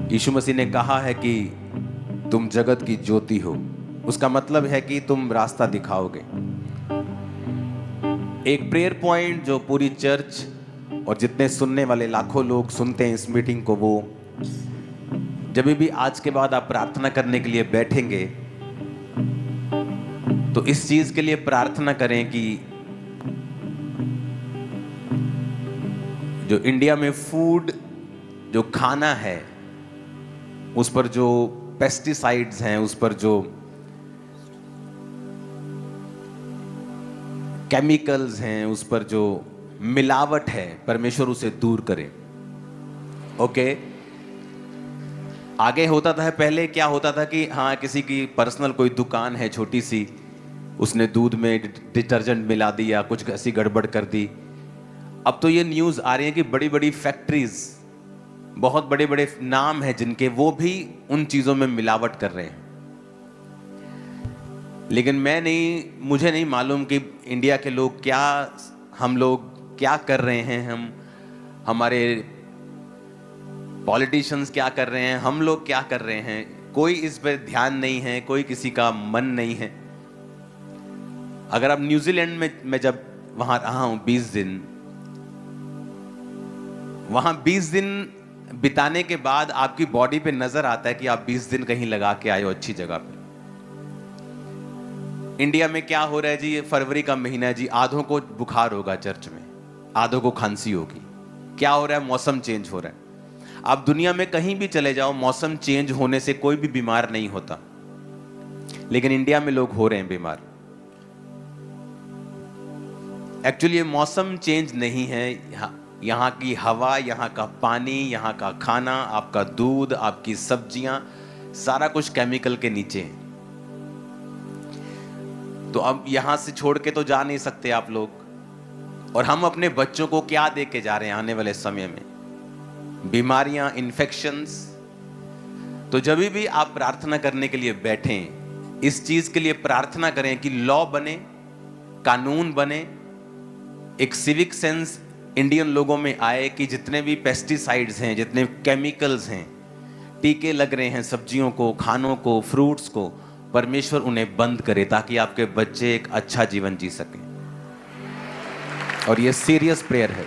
यीशु मसीह ने कहा है कि तुम जगत की ज्योति हो। उसका मतलब है कि तुम रास्ता दिखाओगे। एक प्रेयर पॉइंट जो पूरी चर्च और जितने सुनने वाले लाखों लोग सुनते हैं इस मीटिंग को, वो जब भी आज के बाद आप प्रार्थना करने के लिए बैठेंगे तो इस चीज के लिए प्रार्थना करें कि जो इंडिया में फूड, जो खाना है, उस पर जो पेस्टिसाइड्स हैं, उस पर जो केमिकल्स हैं, उस पर जो मिलावट है, परमेश्वर उसे दूर करे। ओके। आगे होता था, पहले क्या होता था कि हाँ, किसी की पर्सनल कोई दुकान है छोटी सी, उसने दूध में डिटर्जेंट मिला दिया, कुछ ऐसी गड़बड़ कर दी। अब तो ये न्यूज़ आ रही है कि बड़ी बड़ी फैक्ट्रीज, बहुत बड़े बड़े नाम हैं जिनके, वो भी उन चीज़ों में मिलावट कर रहे हैं। लेकिन मुझे नहीं मालूम कि इंडिया के लोग क्या, हम लोग क्या कर रहे हैं, हमारे पॉलिटिशियंस क्या कर रहे हैं, हम लोग क्या कर रहे हैं। कोई इस पर ध्यान नहीं है, कोई किसी का मन नहीं है। अगर आप न्यूजीलैंड में, मैं जब वहां रहा हूं 20 दिन, वहां 20 दिन बिताने के बाद आपकी बॉडी पे नजर आता है कि आप 20 दिन कहीं लगा के आए हो अच्छी जगह पे। इंडिया में क्या हो रहा है जी, ये फरवरी का महीना है जी, आधों को बुखार होगा चर्च में, आधों को खांसी होगी। क्या हो रहा है? मौसम चेंज हो रहा है। आप दुनिया में कहीं भी चले जाओ, मौसम चेंज होने से कोई भी बीमार नहीं होता, लेकिन इंडिया में लोग हो रहे हैं बीमार। एक्चुअली ये मौसम चेंज नहीं है, यहाँ की हवा, यहाँ का पानी, यहाँ का खाना, आपका दूध, आपकी सब्जियां, सारा कुछ केमिकल के नीचे है। तो अब यहां से छोड़ के तो जा नहीं सकते आप लोग। और हम अपने बच्चों को क्या दे के जा रहे हैं आने वाले समय में? बीमारियां, इन्फेक्शंस। तो जब भी आप प्रार्थना करने के लिए बैठें, इस चीज के लिए प्रार्थना करें कि लॉ बने, कानून बने, एक सिविक सेंस इंडियन लोगों में आए कि जितने भी पेस्टिसाइड्स हैं, जितने केमिकल्स हैं, टीके लग रहे हैं सब्जियों को, खानों को, फ्रूट्स को, परमेश्वर उन्हें बंद करे ताकि आपके बच्चे एक अच्छा जीवन जी सकें। और ये सीरियस प्रेयर है।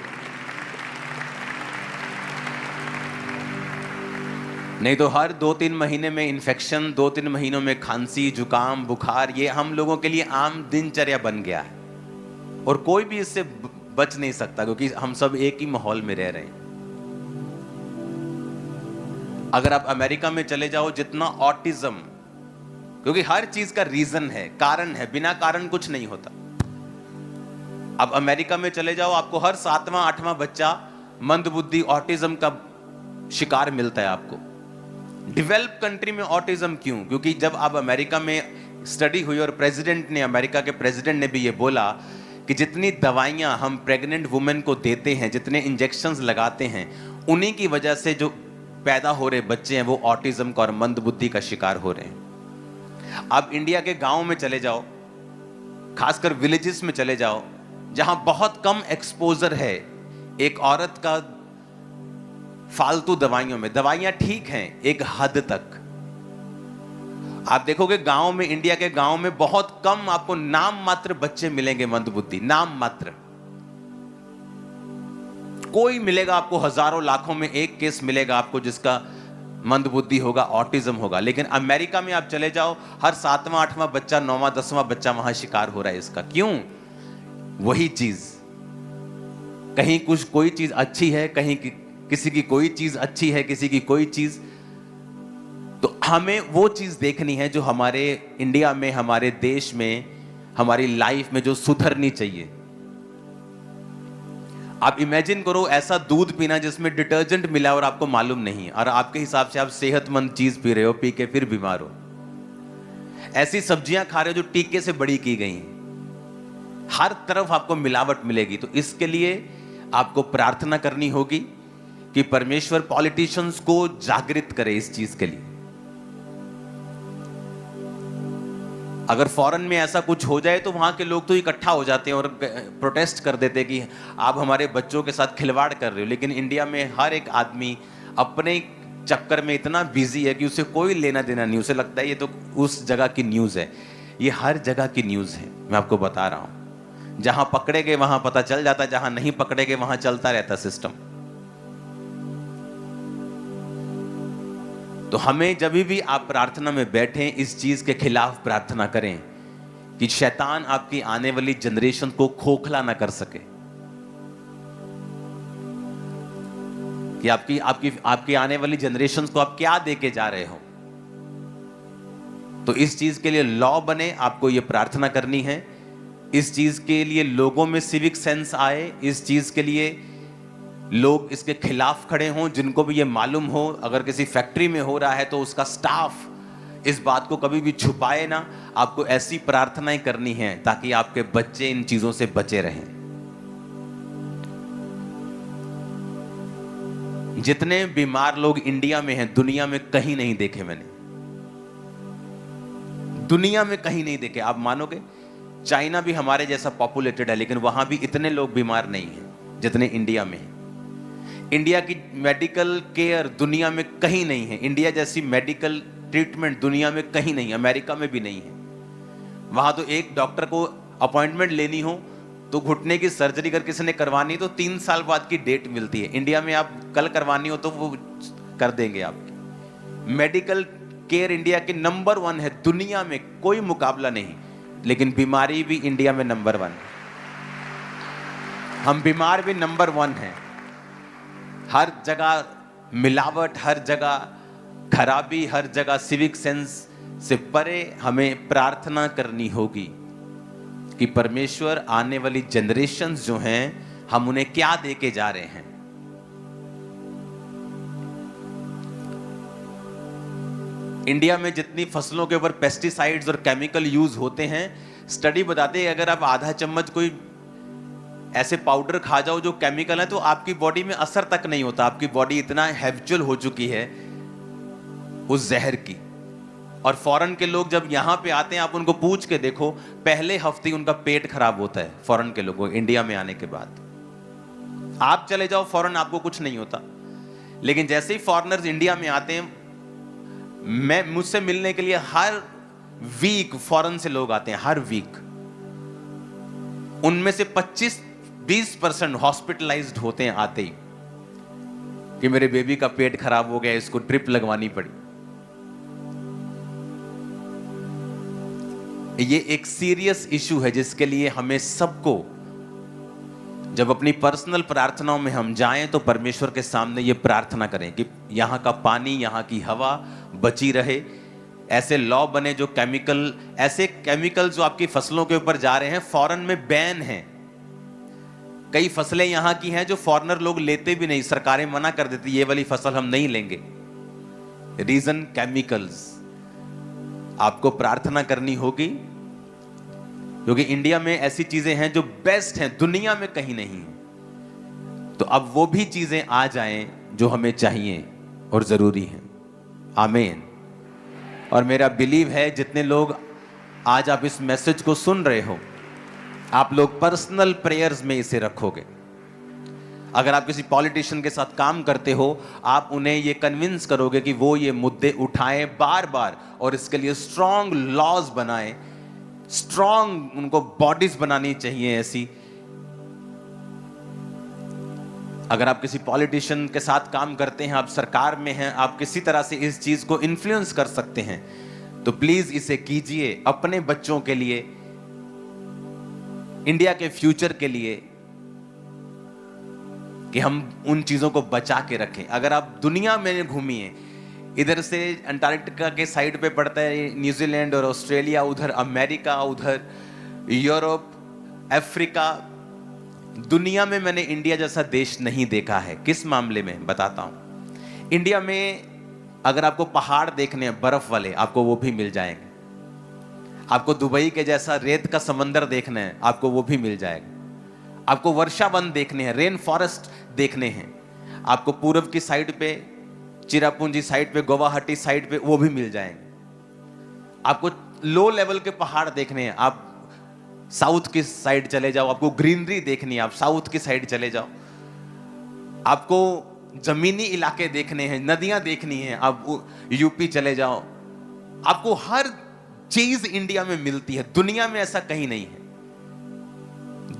नहीं तो हर 2-3 महीने में इन्फेक्शन, 2-3 महीनों में खांसी, जुकाम, बुखार, ये हम लोगों के लिए आम दिनचर्या बन गया है। और कोई भी इससे बच नहीं सकता क्योंकि हम सब एक ही माहौल में रह रहे हैं। अगर आप अमेरिका में चले जाओ, जितना ऑटिज्म, क्योंकि हर चीज का रीजन है, कारण है, बिना कारण कुछ नहीं होता। अब अमेरिका में चले जाओ, आपको हर 7वां 8वां बच्चा मंदबुद्धि, ऑटिज्म का शिकार मिलता है आपको। डेवलप कंट्री में ऑटिज्म क्यों? क्योंकि जब आप अमेरिका में स्टडी हुई और प्रेसिडेंट ने, अमेरिका के प्रेसिडेंट ने भी ये बोला कि जितनी दवाइयां हम प्रेग्नेंट वुमेन को देते हैं, जितने इंजेक्शंस लगाते हैं, उन्हीं की वजह से जो पैदा हो रहे बच्चे हैं वो ऑटिज्म का और मंदबुद्धि का शिकार हो रहे हैं। आप इंडिया के गांव में चले जाओ, खासकर विलेजेस में चले जाओ, जहां बहुत कम एक्सपोजर है एक औरत का फालतू दवाइयों में। दवाइयां ठीक हैं एक हद तक। आप देखोगे गांव में, इंडिया के गांव में बहुत कम आपको नाम मात्र बच्चे मिलेंगे मंदबुद्धि, नाम मात्र। कोई मिलेगा आपको, हजारों लाखों में एक केस मिलेगा आपको जिसका मंदबुद्धि होगा, ऑटिज्म होगा। लेकिन अमेरिका में आप चले जाओ, हर 7वां 8वां बच्चा, 9वां 10वां बच्चा वहां शिकार हो रहा है इसका। क्यों? वही चीज, कहीं कुछ कोई चीज अच्छी है, कहीं किसी की कोई चीज अच्छी है, किसी की कोई चीज। तो हमें वो चीज देखनी है जो हमारे इंडिया में, हमारे देश में, हमारी लाइफ में जो सुधरनी चाहिए। आप इमेजिन करो ऐसा दूध पीना जिसमें डिटर्जेंट मिला और आपको मालूम नहीं, और आपके हिसाब से आप सेहतमंद चीज पी रहे हो, पी के फिर बीमार हो। ऐसी सब्जियां खा रहे हो जो टीके से बड़ी की गई हैं। हर तरफ आपको मिलावट मिलेगी। तो इसके लिए आपको प्रार्थना करनी होगी कि परमेश्वर पॉलिटिशियंस को जागृत करे इस चीज के लिए। अगर फॉरेन में ऐसा कुछ हो जाए तो वहां के लोग तो इकट्ठा हो जाते हैं और प्रोटेस्ट कर देते हैं कि आप हमारे बच्चों के साथ खिलवाड़ कर रहे हो। लेकिन इंडिया में हर एक आदमी अपने चक्कर में इतना बिजी है कि उसे कोई लेना देना नहीं, उसे लगता है ये तो उस जगह की न्यूज़ है। ये हर जगह की न्यूज़ है, मैं आपको बता रहा हूं। जहां पकड़े गए वहां पता चल जाता, जहां नहीं पकड़े गए वहां चलता रहता सिस्टम। तो हमें जब भी आप प्रार्थना में बैठें, इस चीज के खिलाफ प्रार्थना करें कि शैतान आपकी आने वाली जनरेशन को खोखला ना कर सके, कि आपकी आपकी आपकी आने वाली जनरेशन को आप क्या देके जा रहे हो। तो इस चीज के लिए लॉ बने, आपको ये प्रार्थना करनी है। इस चीज के लिए लोगों में सिविक सेंस आए, इस चीज के लिए लोग इसके खिलाफ खड़े हों, जिनको भी ये मालूम हो। अगर किसी फैक्ट्री में हो रहा है तो उसका स्टाफ इस बात को कभी भी छुपाए ना। आपको ऐसी प्रार्थनाएं करनी है ताकि आपके बच्चे इन चीजों से बचे रहें। जितने बीमार लोग इंडिया में हैं, दुनिया में कहीं नहीं देखे मैंने, दुनिया में कहीं नहीं देखे। आप मानोगे, चाइना भी हमारे जैसा पॉपुलेटेड है, लेकिन वहां भी इतने लोग बीमार नहीं हैं जितने इंडिया में हैं। इंडिया की मेडिकल केयर दुनिया में कहीं नहीं है, इंडिया जैसी मेडिकल ट्रीटमेंट दुनिया में कहीं नहीं, अमेरिका में भी नहीं है। वहां तो एक डॉक्टर को अपॉइंटमेंट लेनी हो तो घुटने की सर्जरी अगर किसी ने करवानी तो 3 साल बाद की डेट मिलती है। इंडिया में आप कल करवानी हो तो वो कर देंगे आपकी। मेडिकल केयर इंडिया की नंबर 1 है, दुनिया में कोई मुकाबला नहीं। लेकिन बीमारी भी इंडिया में नंबर 1 है, हम बीमार भी नंबर 1 हैं। हर जगह मिलावट, हर जगह खराबी, हर जगह सिविक सेंस से परे हमें प्रार्थना करनी होगी कि परमेश्वर आने वाली जनरेशन्स जो हैं, हम उन्हें क्या देके जा रहे हैं। इंडिया में जितनी फसलों के ऊपर पेस्टिसाइड्स और केमिकल यूज होते हैं, स्टडी बताते हैं अगर आप आधा चम्मच कोई ऐसे पाउडर खा जाओ जो केमिकल है तो आपकी बॉडी में असर तक नहीं होता। आपकी बॉडी इतना हैबिचुअल हो चुकी है उस जहर की। और फॉरेन के लोग जब यहां पे आते हैं, आप उनको पूछ के देखो, पहले हफ्ते उनका पेट खराब होता है फॉरेन के लोगों, इंडिया में आने के बाद। आप चले जाओ फॉरेन, आपको कुछ नहीं होता। लेकिन जैसे ही फॉरेनर्स इंडिया में आते हैं, मैं मुझसे मिलने के लिए हर वीक फॉरेन से लोग आते हैं, हर वीक। उनमें से 25-20% हॉस्पिटलाइज्ड होते हैं आते ही कि मेरे बेबी का पेट खराब हो गया, इसको ड्रिप लगवानी पड़ी। ये एक सीरियस इशू है जिसके लिए हमें सबको, जब अपनी पर्सनल प्रार्थनाओं में हम जाएं तो परमेश्वर के सामने ये प्रार्थना करें कि यहां का पानी, यहां की हवा बची रहे। ऐसे लॉ बने जो केमिकल, ऐसे केमिकल जो आपकी फसलों के ऊपर जा रहे हैं, फॉरेन में बैन है। कई फसलें यहां की हैं जो फॉरेनर लोग लेते भी नहीं, सरकारें मना कर देती, ये वाली फसल हम नहीं लेंगे। Reason chemicals. आपको प्रार्थना करनी होगी क्योंकि इंडिया में ऐसी चीजें हैं जो बेस्ट हैं, दुनिया में कहीं नहीं है। तो अब वो भी चीजें आ जाएं जो हमें चाहिए और जरूरी हैं। आमीन। और मेरा बिलीव है जितने लोग आज आप इस मैसेज को सुन रहे हो, आप लोग पर्सनल प्रेयर्स में इसे रखोगे। अगर आप किसी पॉलिटिशियन के साथ काम करते हो, आप उन्हें ये कन्विंस करोगे कि वो ये मुद्दे उठाएं बार बार और इसके लिए स्ट्रॉन्ग लॉज बनाएं, स्ट्रॉन्ग उनको बॉडीज बनानी चाहिए ऐसी। अगर आप किसी पॉलिटिशियन के साथ काम करते हैं, आप सरकार में हैं, आप किसी तरह से इस चीज को इन्फ्लुएंस कर सकते हैं, तो प्लीज इसे कीजिए अपने बच्चों के लिए, इंडिया के फ्यूचर के लिए, कि हम उन चीजों को बचा के रखें। अगर आप दुनिया में घूमिए, इधर से अंटार्कटिका के साइड पे पड़ता है न्यूजीलैंड और ऑस्ट्रेलिया, उधर अमेरिका, उधर यूरोप, अफ्रीका, दुनिया में मैंने इंडिया जैसा देश नहीं देखा है। किस मामले में बताता हूं। इंडिया में अगर आपको पहाड़ देखने हैं बर्फ वाले, आपको वो भी मिल जाएंगे। आपको दुबई के जैसा रेत का समंदर देखना है, आपको वो भी मिल जाएगा। आपको वर्षा वन देखने हैं, रेन फॉरेस्ट देखने हैं, आपको पूर्व की साइड पे, चिरापुंजी साइड पे, गुवाहाटी साइड पे वो भी मिल जाएंगे। आपको लो लेवल के पहाड़ देखने हैं, आप साउथ की साइड चले जाओ, आपको ग्रीनरी देखनी है, आप साउथ की साइड चले जाओ। आपको जमीनी इलाके देखने हैं, नदियां देखनी हैं, आप यूपी चले जाओ, आपको हर चीज इंडिया में मिलती है। दुनिया में ऐसा कहीं नहीं है,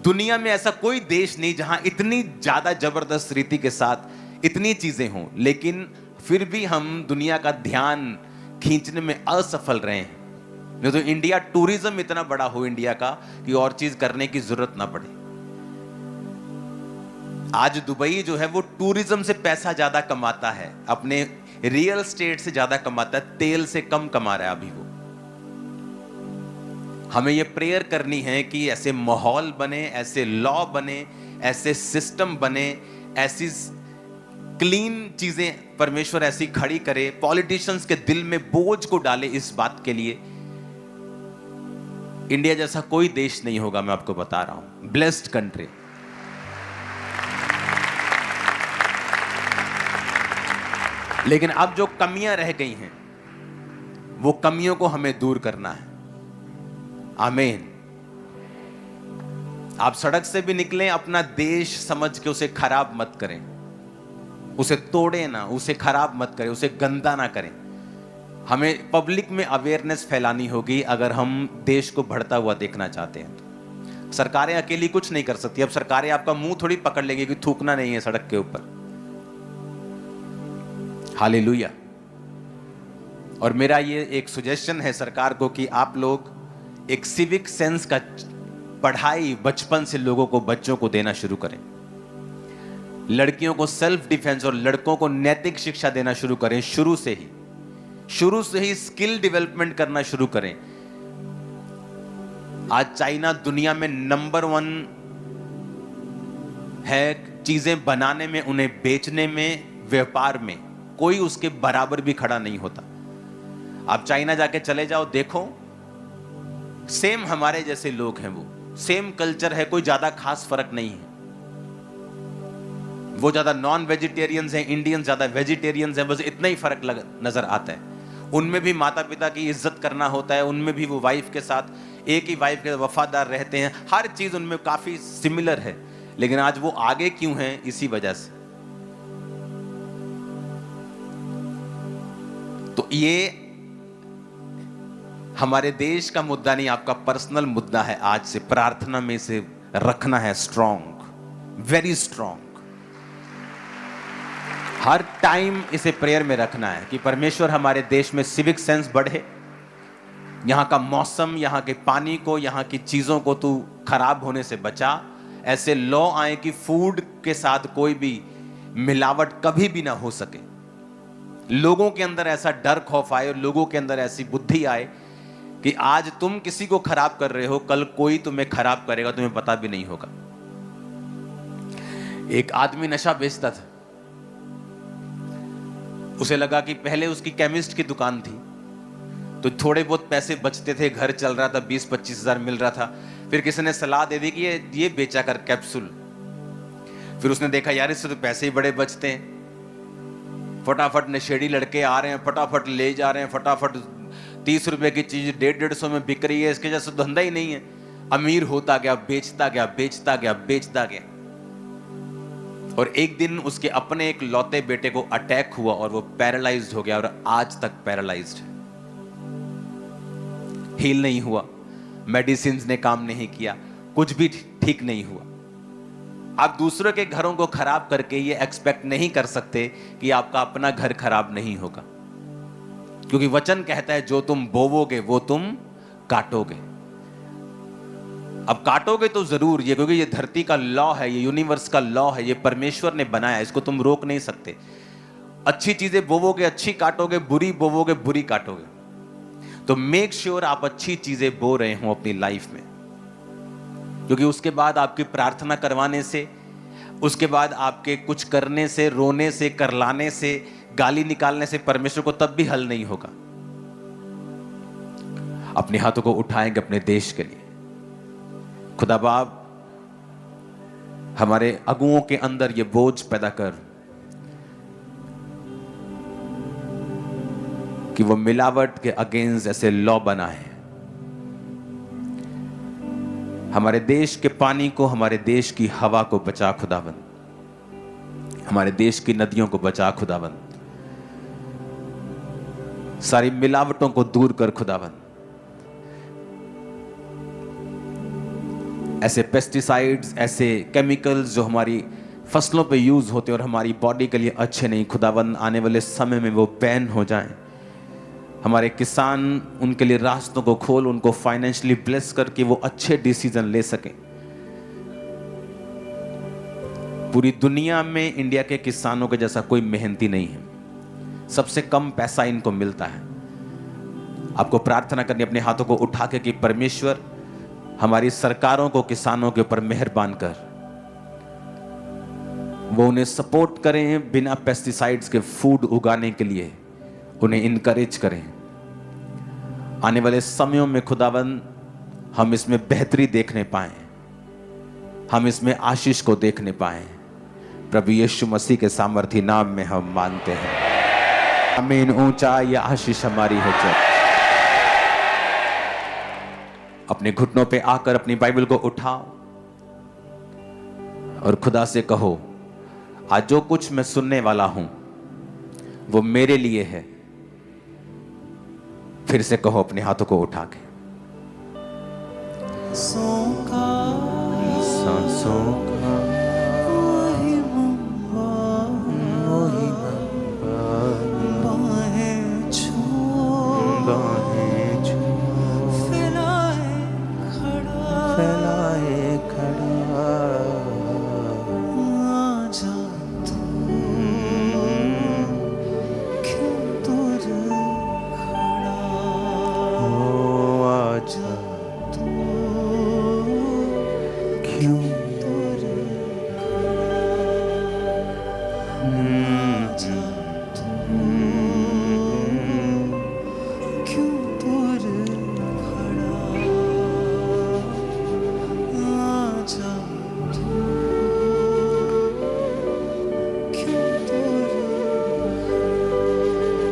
दुनिया में ऐसा कोई देश नहीं जहां इतनी ज्यादा जबरदस्त रीति के साथ इतनी चीजें हों, लेकिन फिर भी हम दुनिया का ध्यान खींचने में असफल रहे हैं। नहीं तो इंडिया टूरिज्म इतना बड़ा हो इंडिया का कि और चीज करने की जरूरत ना पड़े। आज दुबई जो है वो टूरिज्म से पैसा ज्यादा कमाता है, अपने रियल स्टेट से ज्यादा कमाता है, तेल से कम कमा रहा है अभी वो। हमें ये प्रेयर करनी है कि ऐसे माहौल बने, ऐसे लॉ बने, ऐसे सिस्टम बने, ऐसी क्लीन चीजें परमेश्वर ऐसी खड़ी करे, पॉलिटिशियंस के दिल में बोझ को डाले इस बात के लिए। इंडिया जैसा कोई देश नहीं होगा, मैं आपको बता रहा हूं। Blessed country. लेकिन अब जो कमियां रह गई हैं, वो कमियों को हमें दूर करना है। आमीन। आप सड़क से भी निकलें, अपना देश समझ के उसे खराब मत करें, उसे तोड़े ना, उसे खराब मत करें, उसे गंदा ना करें। हमें पब्लिक में अवेयरनेस फैलानी होगी अगर हम देश को बढ़ता हुआ देखना चाहते हैं तो। सरकारें अकेली कुछ नहीं कर सकती। अब सरकारें आपका मुंह थोड़ी पकड़ लेगी कि थूकना नहीं है सड़क के ऊपर। हालेलुया। और मेरा ये एक सुजेशन है सरकार को कि आप लोग एक सिविक सेंस का पढ़ाई बचपन से लोगों को, बच्चों को देना शुरू करें। लड़कियों को सेल्फ डिफेंस और लड़कों को नैतिक शिक्षा देना शुरू करें। शुरू से ही स्किल डेवलपमेंट करना शुरू करें। आज चाइना दुनिया में नंबर 1 है चीजें बनाने में, उन्हें बेचने में, व्यापार में। कोई उसके बराबर भी खड़ा नहीं होता। आप चाइना जाके चले जाओ, देखो सेम हमारे जैसे लोग हैं, वो सेम कल्चर है, कोई ज्यादा खास फर्क नहीं है। वो ज्यादा नॉन वेजिटेरियंस हैं, इंडियंस ज्यादा वेजिटेरियंस हैं, बस इतना ही फर्क नजर आता है। उनमें भी माता पिता की इज्जत करना होता है, उनमें भी वो वाइफ के साथ, एक ही वाइफ के वफादार रहते हैं। हर चीज उनमें काफी सिमिलर है। लेकिन आज वो आगे क्यों हैं? इसी वजह से। तो ये हमारे देश का मुद्दा नहीं, आपका पर्सनल मुद्दा है। आज से प्रार्थना में से रखना है स्ट्रॉन्ग, वेरी स्ट्रॉन्ग। हर टाइम इसे प्रेयर में रखना है कि परमेश्वर हमारे देश में सिविक सेंस बढ़े। यहां का मौसम, यहां के पानी को, यहां की चीजों को तू खराब होने से बचा। ऐसे लॉ आए कि फूड के साथ कोई भी मिलावट कभी भी ना हो सके। लोगों के अंदर ऐसा डर खौफ आए और लोगों के अंदर ऐसी बुद्धि आए कि आज तुम किसी को खराब कर रहे हो, कल कोई तुम्हें खराब करेगा, तुम्हें पता भी नहीं होगा। एक आदमी नशा बेचता था। उसे लगा कि पहले उसकी केमिस्ट की दुकान थी तो थोड़े बहुत पैसे बचते थे, घर चल रहा था, 20-25 हजार मिल रहा था। फिर किसी ने सलाह दे दी कि ये बेचा कर कैप्सूल। फिर उसने देखा यार इससे तो पैसे ही बड़े बचते हैं। फटाफट नशेड़ी लड़के आ रहे हैं, फटाफट ले जा रहे हैं, फटाफट 30 रुपए की चीज 150-150 में बिक रही है। इसके जैसा धंधा ही नहीं है। अमीर होता गया, बेचता गया, बेचता गया, बेचता गया। और एक दिन उसके अपने एक लौते बेटे को अटैक हुआ और वो पैरालाइज्ड हो गया और आज तक पैरालाइज्ड है। हील नहीं हुआ, मेडिसिन ने काम नहीं किया, कुछ भी ठीक नहीं हुआ। आप दूसरों के घरों को खराब करके ये एक्सपेक्ट नहीं कर सकते कि आपका अपना घर खराब नहीं होगा, क्योंकि वचन कहता है जो तुम बोवोगे वो तुम काटोगे। अब काटोगे तो जरूर ये, क्योंकि ये धरती का लॉ है, ये यूनिवर्स का लॉ है, ये परमेश्वर ने बनाया, इसको तुम रोक नहीं सकते। अच्छी चीजें बोवोगे अच्छी काटोगे, बुरी बोवोगे बुरी काटोगे। तो मेक श्योर आप अच्छी चीजें बो रहे हो अपनी लाइफ में, क्योंकि उसके बाद आपकी प्रार्थना करवाने से, उसके बाद आपके कुछ करने से, रोने से, करलाने से, गाली निकालने से परमेश्वर को तब भी हल नहीं होगा। अपने हाथों को उठाएंगे अपने देश के लिए। खुदा बाप हमारे अगुओं के अंदर ये बोझ पैदा कर कि वो मिलावट के अगेंस्ट ऐसे लॉ बनाए। हमारे देश के पानी को, हमारे देश की हवा को बचा खुदावन। हमारे देश की नदियों को बचा खुदाबंद, सारी मिलावटों को दूर कर खुदाबंद। ऐसे पेस्टिसाइड्स, ऐसे केमिकल्स जो हमारी फसलों पे यूज होते हैं और हमारी बॉडी के लिए अच्छे नहीं, खुदाबंद आने वाले समय में वो बैन हो जाएं। हमारे किसान, उनके लिए रास्तों को खोल, उनको फाइनेंशियली ब्लेस करके वो अच्छे डिसीजन ले सकें। पूरी दुनिया में इंडिया के किसानों के जैसा कोई मेहनती नहीं है, सबसे कम पैसा इनको मिलता है। आपको प्रार्थना करनी, अपने हाथों को उठा के कि परमेश्वर हमारी सरकारों को किसानों के ऊपर मेहरबान कर, वो उन्हें सपोर्ट करें, बिना पेस्टिसाइड्स के फूड उगाने के लिए उन्हें इनकरेज करें। आने वाले समयों में खुदावंद हम इसमें बेहतरी देखने पाएं, हम इसमें आशीष को देखने पाएं। प्रभु यीशु मसीह के सामर्थी नाम में हम मांगते हैं, आमीन। ऊंचा यह आशीष हमारी है। चर्च अपने घुटनों पे आकर अपनी बाइबल को उठाओ और खुदा से कहो, आज जो कुछ मैं सुनने वाला हूं वो मेरे लिए है। फिर से कहो अपने हाथों को उठा के, सांसों का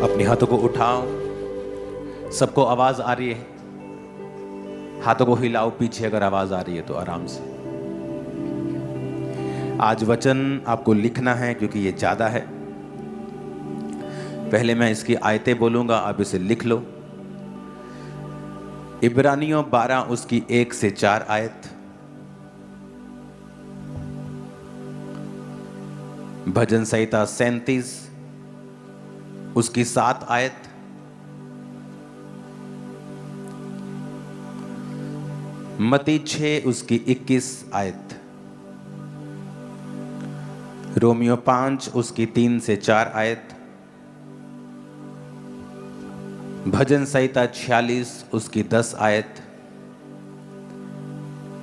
अपने हाथों को उठाओ। सबको आवाज आ रही है? हाथों को हिलाओ पीछे अगर आवाज आ रही है तो आराम से। आज वचन आपको लिखना है क्योंकि ये ज्यादा है। पहले मैं इसकी आयतें बोलूंगा, आप इसे लिख लो। इब्रानियों 12 उसकी 1 से 4 आयत, भजन संहिता 37 उसकी 7 आयत, मत्ती 6 उसकी 21 आयत, रोमियो 5 उसकी 3 से 4 आयत, भजन संहिता 46 उसकी 10 आयत,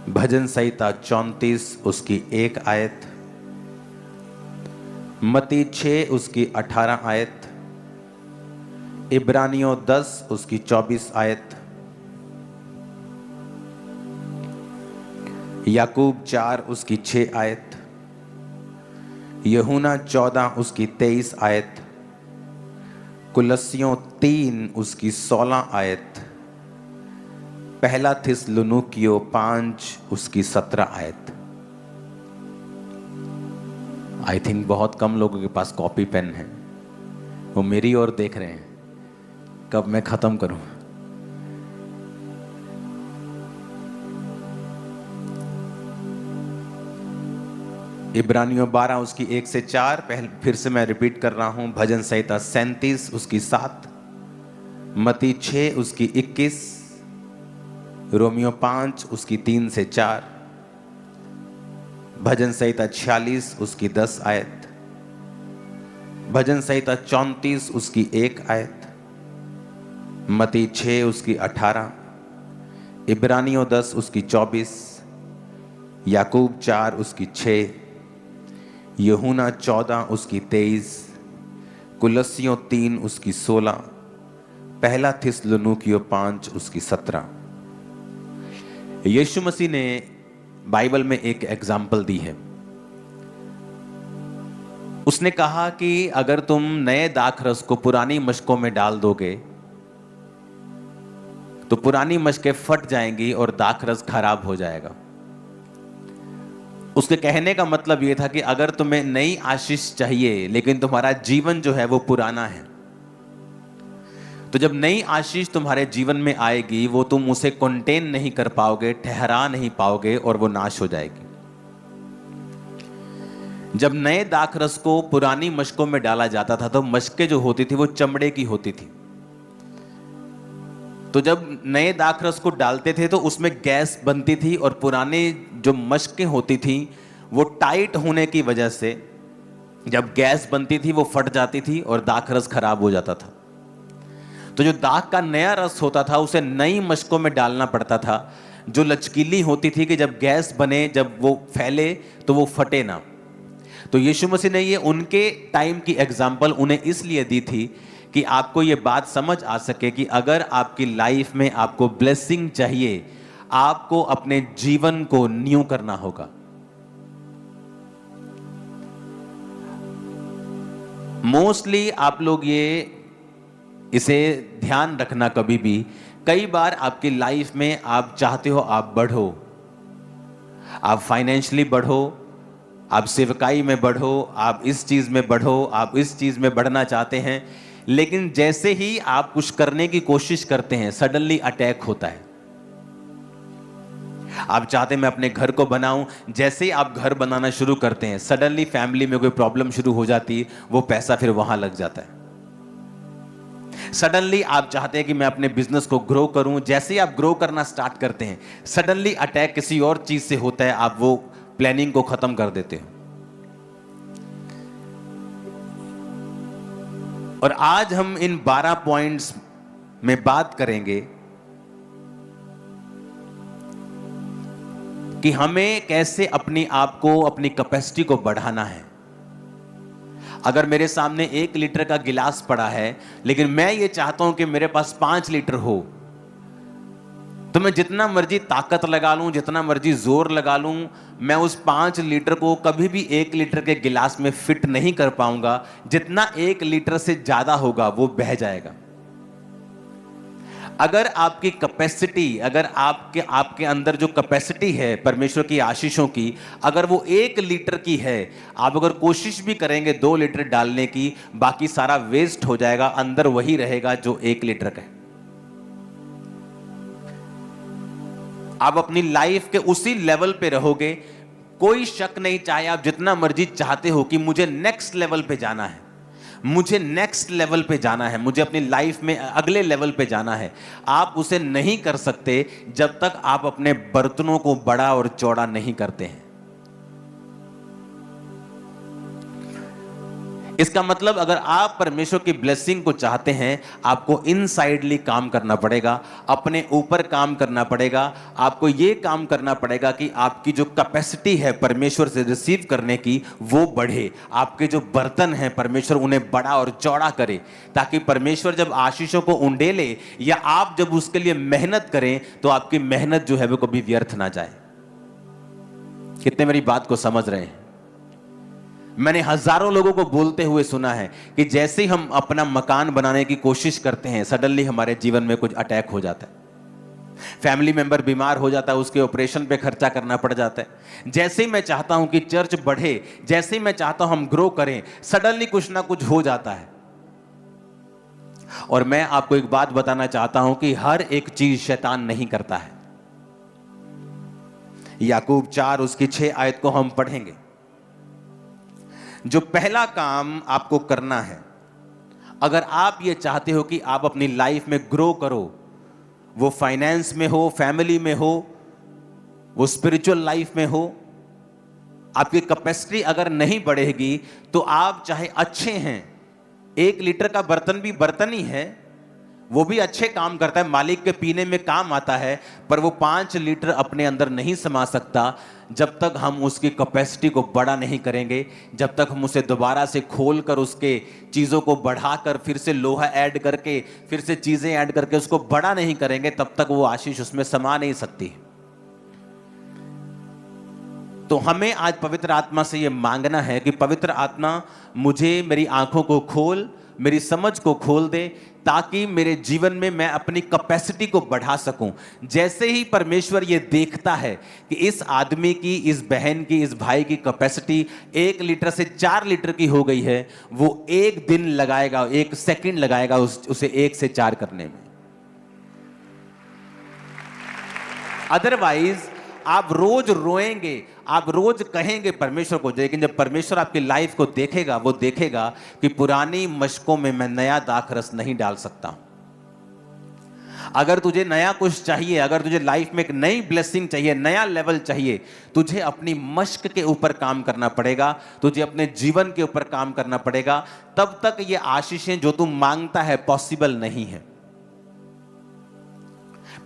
भजन संहिता 34 उसकी 1 आयत, मत्ती 6 उसकी 18 आयत, इब्रानियों 10 उसकी 24 आयत, याकूब 4 उसकी 6 आयत, यूहन्ना 14 उसकी 23 आयत, कुलस्सियों 3 उसकी 16 आयत, पहला थिस्सलुनीकियों 5 उसकी 17 आयत। आई थिंक बहुत कम लोगों के पास कॉपी पेन है, वो मेरी ओर देख रहे हैं कब मैं खत्म करूं। इब्रानियों 12 उसकी 1 से 4, फिर से मैं रिपीट कर रहा हूं। भजन संहिता 37 उसकी 7, मत्ती 6 उसकी 21, रोमियो 5 उसकी 3 से 4, भजन संहिता 46 उसकी 10 आयत, भजन संहिता 34 उसकी 1 आयत, मत्ती 6 उसकी 18, इब्रानियों 10 उसकी 24, याकूब 4 उसकी 6, यूहन्ना 14 उसकी 23, कुलस्सियों 3 उसकी 16, पहला थिस्सलुनीकियों 5 उसकी 17। यीशु मसीह ने बाइबल में एक एग्जाम्पल दी है। उसने कहा कि अगर तुम नए दाखरस को पुरानी मशकों में डाल दोगे तो पुरानी मशकें फट जाएंगी और दाखरस खराब हो जाएगा। उसके कहने का मतलब ये था कि अगर तुम्हें नई आशीष चाहिए लेकिन तुम्हारा जीवन जो है वो पुराना है, तो जब नई आशीष तुम्हारे जीवन में आएगी वो तुम उसे कंटेन नहीं कर पाओगे, ठहरा नहीं पाओगे और वो नाश हो जाएगी। जब नए दाखरस को पुरानी मशकों में डाला जाता था तो मशकें जो होती थी वो चमड़े की होती थी। तो जब नए दाखरस को डालते थे तो उसमें गैस बनती थी और पुराने जो मशकें होती थी वो टाइट होने की वजह से जब गैस बनती थी वो फट जाती थी और दाखरस खराब हो जाता था। तो जो दाख का नया रस होता था उसे नई मशकों में डालना पड़ता था, जो लचकीली होती थी कि जब गैस बने, जब वो फैले तो वो फटे ना। तो यीशु मसीह ने ये उनके टाइम की एग्जाम्पल उन्हें इसलिए दी थी कि आपको ये बात समझ आ सके कि अगर आपकी लाइफ में आपको ब्लेसिंग चाहिए, आपको अपने जीवन को न्यू करना होगा। मोस्टली आप लोग इसे ध्यान रखना कभी भी, कई बार आपकी लाइफ में आप चाहते हो आप बढ़ो, आप फाइनेंशियली बढ़ो, आप सेवकाई में बढ़ो, आप इस चीज में बढ़ो, आप इस चीज में बढ़ना चाहते हैं, लेकिन जैसे ही आप कुछ करने की कोशिश करते हैं सडनली अटैक होता है। आप चाहते हैं मैं अपने घर को बनाऊं, जैसे ही आप घर बनाना शुरू करते हैं सडनली फैमिली में कोई प्रॉब्लम शुरू हो जाती है, वो पैसा फिर वहां लग जाता है। सडनली आप चाहते हैं कि मैं अपने बिजनेस को ग्रो करूं, जैसे ही आप ग्रो करना स्टार्ट करते हैं सडनली अटैक किसी और चीज से होता है, आप वो प्लानिंग को खत्म कर देते हो। और आज हम इन 12 पॉइंट्स में बात करेंगे कि हमें कैसे अपनी आप को, अपनी कैपेसिटी को बढ़ाना है। अगर मेरे सामने 1 लीटर का गिलास पड़ा है लेकिन मैं ये चाहता हूं कि मेरे पास 5 लीटर हो, तो मैं जितना मर्जी ताकत लगा लूं, जितना मर्जी जोर लगा लूं, मैं उस 5 लीटर को कभी भी 1 लीटर के गिलास में फिट नहीं कर पाऊंगा। जितना 1 लीटर से ज्यादा होगा वो बह जाएगा। अगर आपकी कैपेसिटी, अगर आपके अंदर जो कैपेसिटी है परमेश्वर की आशीषों की, अगर वो 1 लीटर की है, आप अगर कोशिश भी करेंगे 2 लीटर डालने की, बाकी सारा वेस्ट हो जाएगा, अंदर वही रहेगा जो 1 लीटर का है। आप अपनी लाइफ के उसी लेवल पे रहोगे, कोई शक नहीं, चाहे आप जितना मर्जी चाहते हो कि मुझे नेक्स्ट लेवल पे जाना है, मुझे नेक्स्ट लेवल पे जाना है, मुझे अपनी लाइफ में अगले लेवल पे जाना है, आप उसे नहीं कर सकते जब तक आप अपने बर्तनों को बड़ा और चौड़ा नहीं करते हैं। इसका मतलब अगर आप परमेश्वर की ब्लेसिंग को चाहते हैं, आपको इनसाइडली काम करना पड़ेगा, अपने ऊपर काम करना पड़ेगा। आपको यह काम करना पड़ेगा कि आपकी जो कैपेसिटी है परमेश्वर से रिसीव करने की वो बढ़े। आपके जो बर्तन हैं परमेश्वर उन्हें बड़ा और चौड़ा करे, ताकि परमेश्वर जब आशीषों को उंडेले या आप जब उसके लिए मेहनत करें तो आपकी मेहनत जो है वो कभी व्यर्थ ना जाए। कितने मेरी बात को समझ रहे हैं? मैंने हजारों लोगों को बोलते हुए सुना है कि जैसे ही हम अपना मकान बनाने की कोशिश करते हैं सडनली हमारे जीवन में कुछ अटैक हो जाता है। फैमिली मेंबर बीमार हो जाता है, उसके ऑपरेशन पे खर्चा करना पड़ जाता है। जैसे ही मैं चाहता हूं कि चर्च बढ़े, जैसे ही मैं चाहता हूं हम ग्रो करें, सडनली कुछ ना कुछ हो जाता है। और मैं आपको एक बात बताना चाहता हूं कि हर एक चीज शैतान नहीं करता है। याकूब 4 उसकी 6 आयत को हम पढ़ेंगे। जो पहला काम आपको करना है, अगर आप ये चाहते हो कि आप अपनी लाइफ में ग्रो करो, वो फाइनेंस में हो, फैमिली में हो, वो स्पिरिचुअल लाइफ में हो, आपकी कैपेसिटी अगर नहीं बढ़ेगी तो आप चाहे अच्छे हैं, 1 लीटर का बर्तन भी बर्तन ही है, वो भी अच्छे काम करता है, मालिक के पीने में काम आता है, पर वो 5 लीटर अपने अंदर नहीं समा सकता जब तक हम उसकी कैपेसिटी को बड़ा नहीं करेंगे, जब तक हम उसे दोबारा से खोलकर उसके चीज़ों को बढ़ाकर फिर से लोहा ऐड करके फिर से चीज़ें ऐड करके उसको बड़ा नहीं करेंगे, तब तक वो आशीष उसमें समा नहीं सकती। तो हमें आज पवित्र आत्मा से ये मांगना है कि पवित्र आत्मा मुझे, मेरी आंखों को खोल, मेरी समझ को खोल दे, ताकि मेरे जीवन में मैं अपनी कैपेसिटी को बढ़ा सकूं। जैसे ही परमेश्वर ये देखता है कि इस आदमी की, इस बहन की, इस भाई की कैपेसिटी 1 लीटर से 4 लीटर की हो गई है, वो 1 दिन लगाएगा, 1 सेकंड लगाएगा उसे 1 से 4 करने में। अदरवाइज आप रोज रोएंगे, आप रोज कहेंगे परमेश्वर को, लेकिन जब परमेश्वर आपकी लाइफ को देखेगा, वो देखेगा कि पुरानी मशकों में मैं नया दाखरस नहीं डाल सकता। अगर तुझे नया कुछ चाहिए, अगर तुझे लाइफ में एक नई ब्लेसिंग चाहिए, नया लेवल चाहिए, तुझे अपनी मशक के ऊपर काम करना पड़ेगा, तुझे अपने जीवन के ऊपर काम करना पड़ेगा। तब तक ये आशीषें जो तू मांगता है पॉसिबल नहीं है।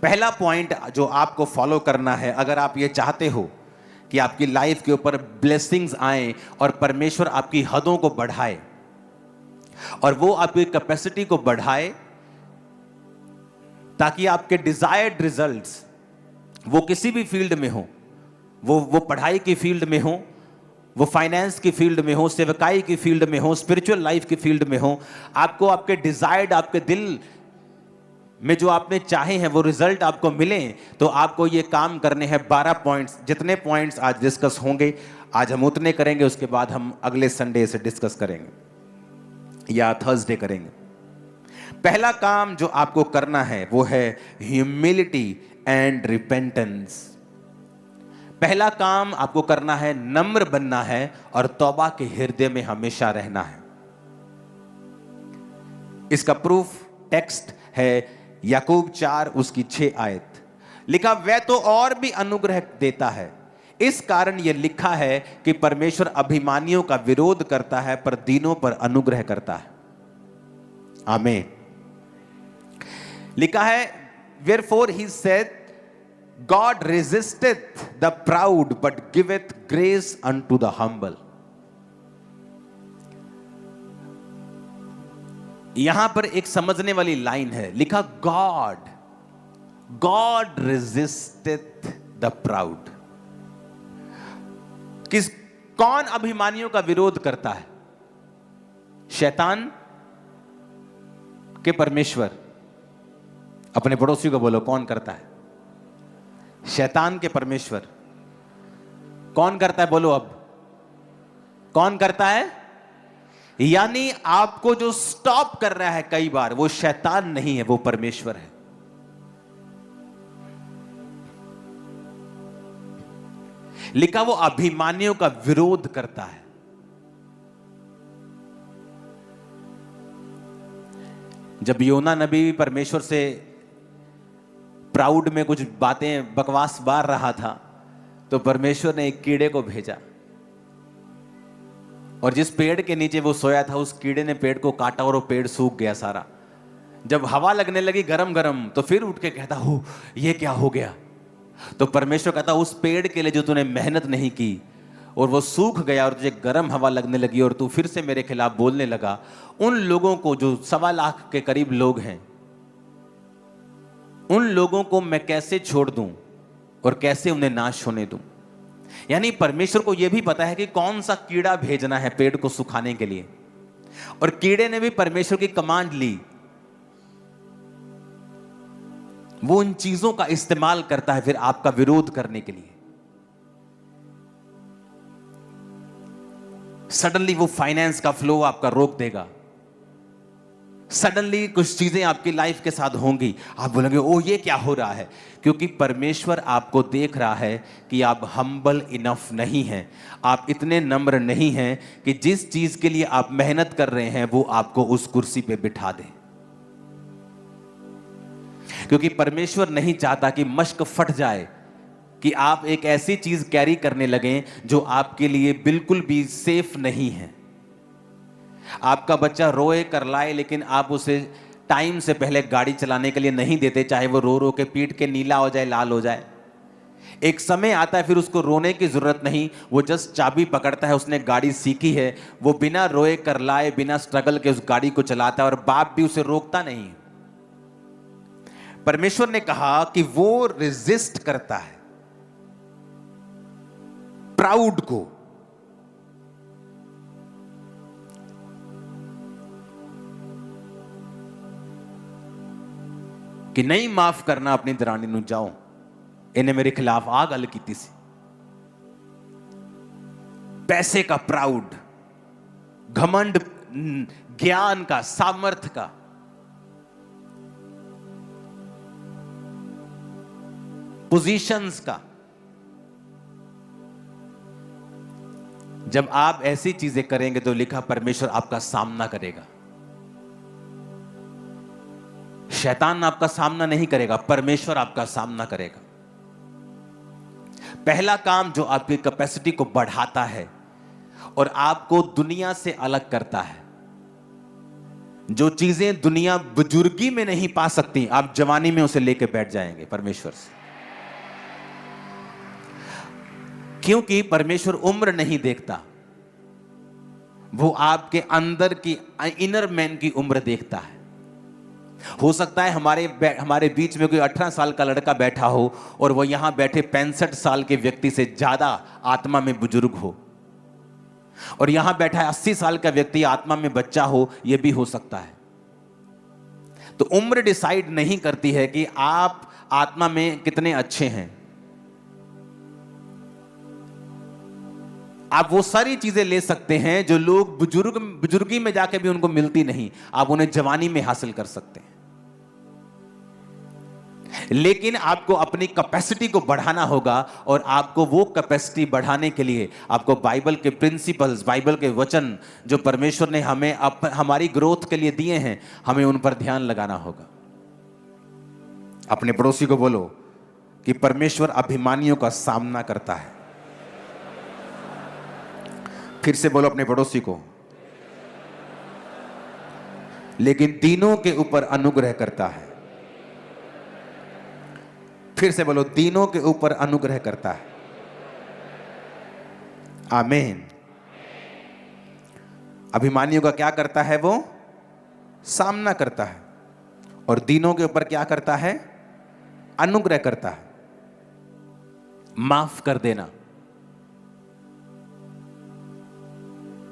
पहला पॉइंट जो आपको फॉलो करना है, अगर आप ये चाहते हो कि आपकी लाइफ के ऊपर ब्लेसिंग्स आए और परमेश्वर आपकी हदों को बढ़ाए और वो आपकी कैपेसिटी को बढ़ाए, ताकि आपके डिजायर्ड रिजल्ट्स वो किसी भी फील्ड में हो, वो पढ़ाई की फील्ड में हो, वो फाइनेंस की फील्ड में हो, सेवकाई की फील्ड में हो, स्पिरिचुअल लाइफ की फील्ड में हो, आपको आपके डिजायर्ड, आपके दिल में जो आपने चाहे हैं वो रिजल्ट आपको मिले, तो आपको ये काम करने हैं। 12 पॉइंट्स, जितने पॉइंट्स आज डिस्कस होंगे, आज हम उतने करेंगे, उसके बाद हम अगले संडे से डिस्कस करेंगे या थर्सडे करेंगे। पहला काम जो आपको करना है वो है ह्यूमिलिटी एंड रिपेंटेंस। पहला काम आपको करना है, नम्र बनना है और तौबा के हृदय में हमेशा रहना है। इसका प्रूफ टेक्स्ट है याकूब 4 उसकी 6 आयत। लिखा, वह तो और भी अनुग्रह देता है, इस कारण यह लिखा है कि परमेश्वर अभिमानियों का विरोध करता है पर दीनों पर अनुग्रह करता है। आमीन। लिखा है, wherefore he said, God resisteth the proud but giveth grace unto the humble। यहां पर एक समझने वाली लाइन है, लिखा गॉड रेजिस्टेथ द प्राउड। कौन अभिमानियों का विरोध करता है? शैतान के परमेश्वर? अपने पड़ोसी को बोलो, कौन करता है? शैतान के परमेश्वर। कौन करता है? बोलो अब, कौन करता है? यानी आपको जो स्टॉप कर रहा है कई बार, वो शैतान नहीं है, वो परमेश्वर है। लिखा, वो अभिमानियों का विरोध करता है। जब योना नबी परमेश्वर से प्राउड में कुछ बातें बकवास बार रहा था, तो परमेश्वर ने एक कीड़े को भेजा, और जिस पेड़ के नीचे वो सोया था, उस कीड़े ने पेड़ को काटा और वो पेड़ सूख गया सारा। जब हवा लगने लगी गरम गरम, तो फिर उठ के कहता, हो ये क्या हो गया? तो परमेश्वर कहता, उस पेड़ के लिए जो तूने मेहनत नहीं की और वो सूख गया और तुझे गर्म हवा लगने लगी और तू फिर से मेरे खिलाफ बोलने लगा, उन लोगों को जो 1.25 लाख के करीब लोग हैं, उन लोगों को मैं कैसे छोड़ दूं और कैसे उन्हें नाश होने दूं? यानी परमेश्वर को यह भी पता है कि कौन सा कीड़ा भेजना है पेड़ को सुखाने के लिए, और कीड़े ने भी परमेश्वर की कमांड ली। वो उन चीजों का इस्तेमाल करता है फिर आपका विरोध करने के लिए। सडनली वो फाइनेंस का फ्लो आपका रोक देगा, सडनली कुछ चीजें आपकी लाइफ के साथ होंगी, आप बोलेंगे ओ ये क्या हो रहा है? क्योंकि परमेश्वर आपको देख रहा है कि आप हम्बल इनफ नहीं हैं, आप इतने नम्र नहीं हैं कि जिस चीज के लिए आप मेहनत कर रहे हैं वो आपको उस कुर्सी पे बिठा दे। क्योंकि परमेश्वर नहीं चाहता कि मश्क फट जाए, कि आप एक ऐसी चीज कैरी करने लगें जो आपके लिए बिल्कुल भी सेफ नहीं है। आपका बच्चा रोए करलाए, लेकिन आप उसे टाइम से पहले गाड़ी चलाने के लिए नहीं देते, चाहे वो रो रो के पीट के नीला हो जाए, लाल हो जाए। एक समय आता है फिर उसको रोने की जरूरत नहीं, वो जस्ट चाबी पकड़ता है, उसने गाड़ी सीखी है, वो बिना रोए करलाए, बिना स्ट्रगल के उस गाड़ी को चलाता है, और बाप भी उसे रोकता नहीं। परमेश्वर ने कहा कि वो रेजिस्ट करता है प्राउड को। कि नहीं माफ करना अपनी दरानी नूं जाओ, इन्हें मेरे खिलाफ आ गल की सी। पैसे का प्राउड, घमंड, ज्ञान का, सामर्थ्य का, पोजीशंस का। जब आप ऐसी चीजें करेंगे तो लिखा परमेश्वर आपका सामना करेगा। शैतान आपका सामना नहीं करेगा, परमेश्वर आपका सामना करेगा। पहला काम जो आपकी कैपेसिटी को बढ़ाता है और आपको दुनिया से अलग करता है, जो चीजें दुनिया बुजुर्गी में नहीं पा सकती, आप जवानी में उसे लेके बैठ जाएंगे परमेश्वर से। क्योंकि परमेश्वर उम्र नहीं देखता, वो आपके अंदर की, इनर मैन की उम्र देखता है। हो सकता है हमारे बीच में कोई 18 साल का लड़का बैठा हो और वो यहां बैठे 65 साल के व्यक्ति से ज्यादा आत्मा में बुजुर्ग हो, और यहां बैठा 80 साल का व्यक्ति आत्मा में बच्चा हो, यह भी हो सकता है। तो उम्र डिसाइड नहीं करती है कि आप आत्मा में कितने अच्छे हैं। आप वो सारी चीजें ले सकते हैं जो लोग बुजुर्गी में जाके भी उनको मिलती नहीं, आप उन्हें जवानी में हासिल कर सकते हैं। लेकिन आपको अपनी कैपेसिटी को बढ़ाना होगा, और आपको वो कैपेसिटी बढ़ाने के लिए आपको बाइबल के प्रिंसिपल्स, बाइबल के वचन जो परमेश्वर ने हमें हमारी ग्रोथ के लिए दिए हैं, हमें उन पर ध्यान लगाना होगा। अपने पड़ोसी को बोलो कि परमेश्वर अभिमानियों का सामना करता है। फिर से बोलो अपने पड़ोसी को, लेकिन दीनों के ऊपर अनुग्रह करता है। फिर से बोलो, दीनों के ऊपर अनुग्रह करता है। आमीन। अभिमानियों का क्या करता है? वो सामना करता है। और दीनों के ऊपर क्या करता है? अनुग्रह करता है, माफ कर देना।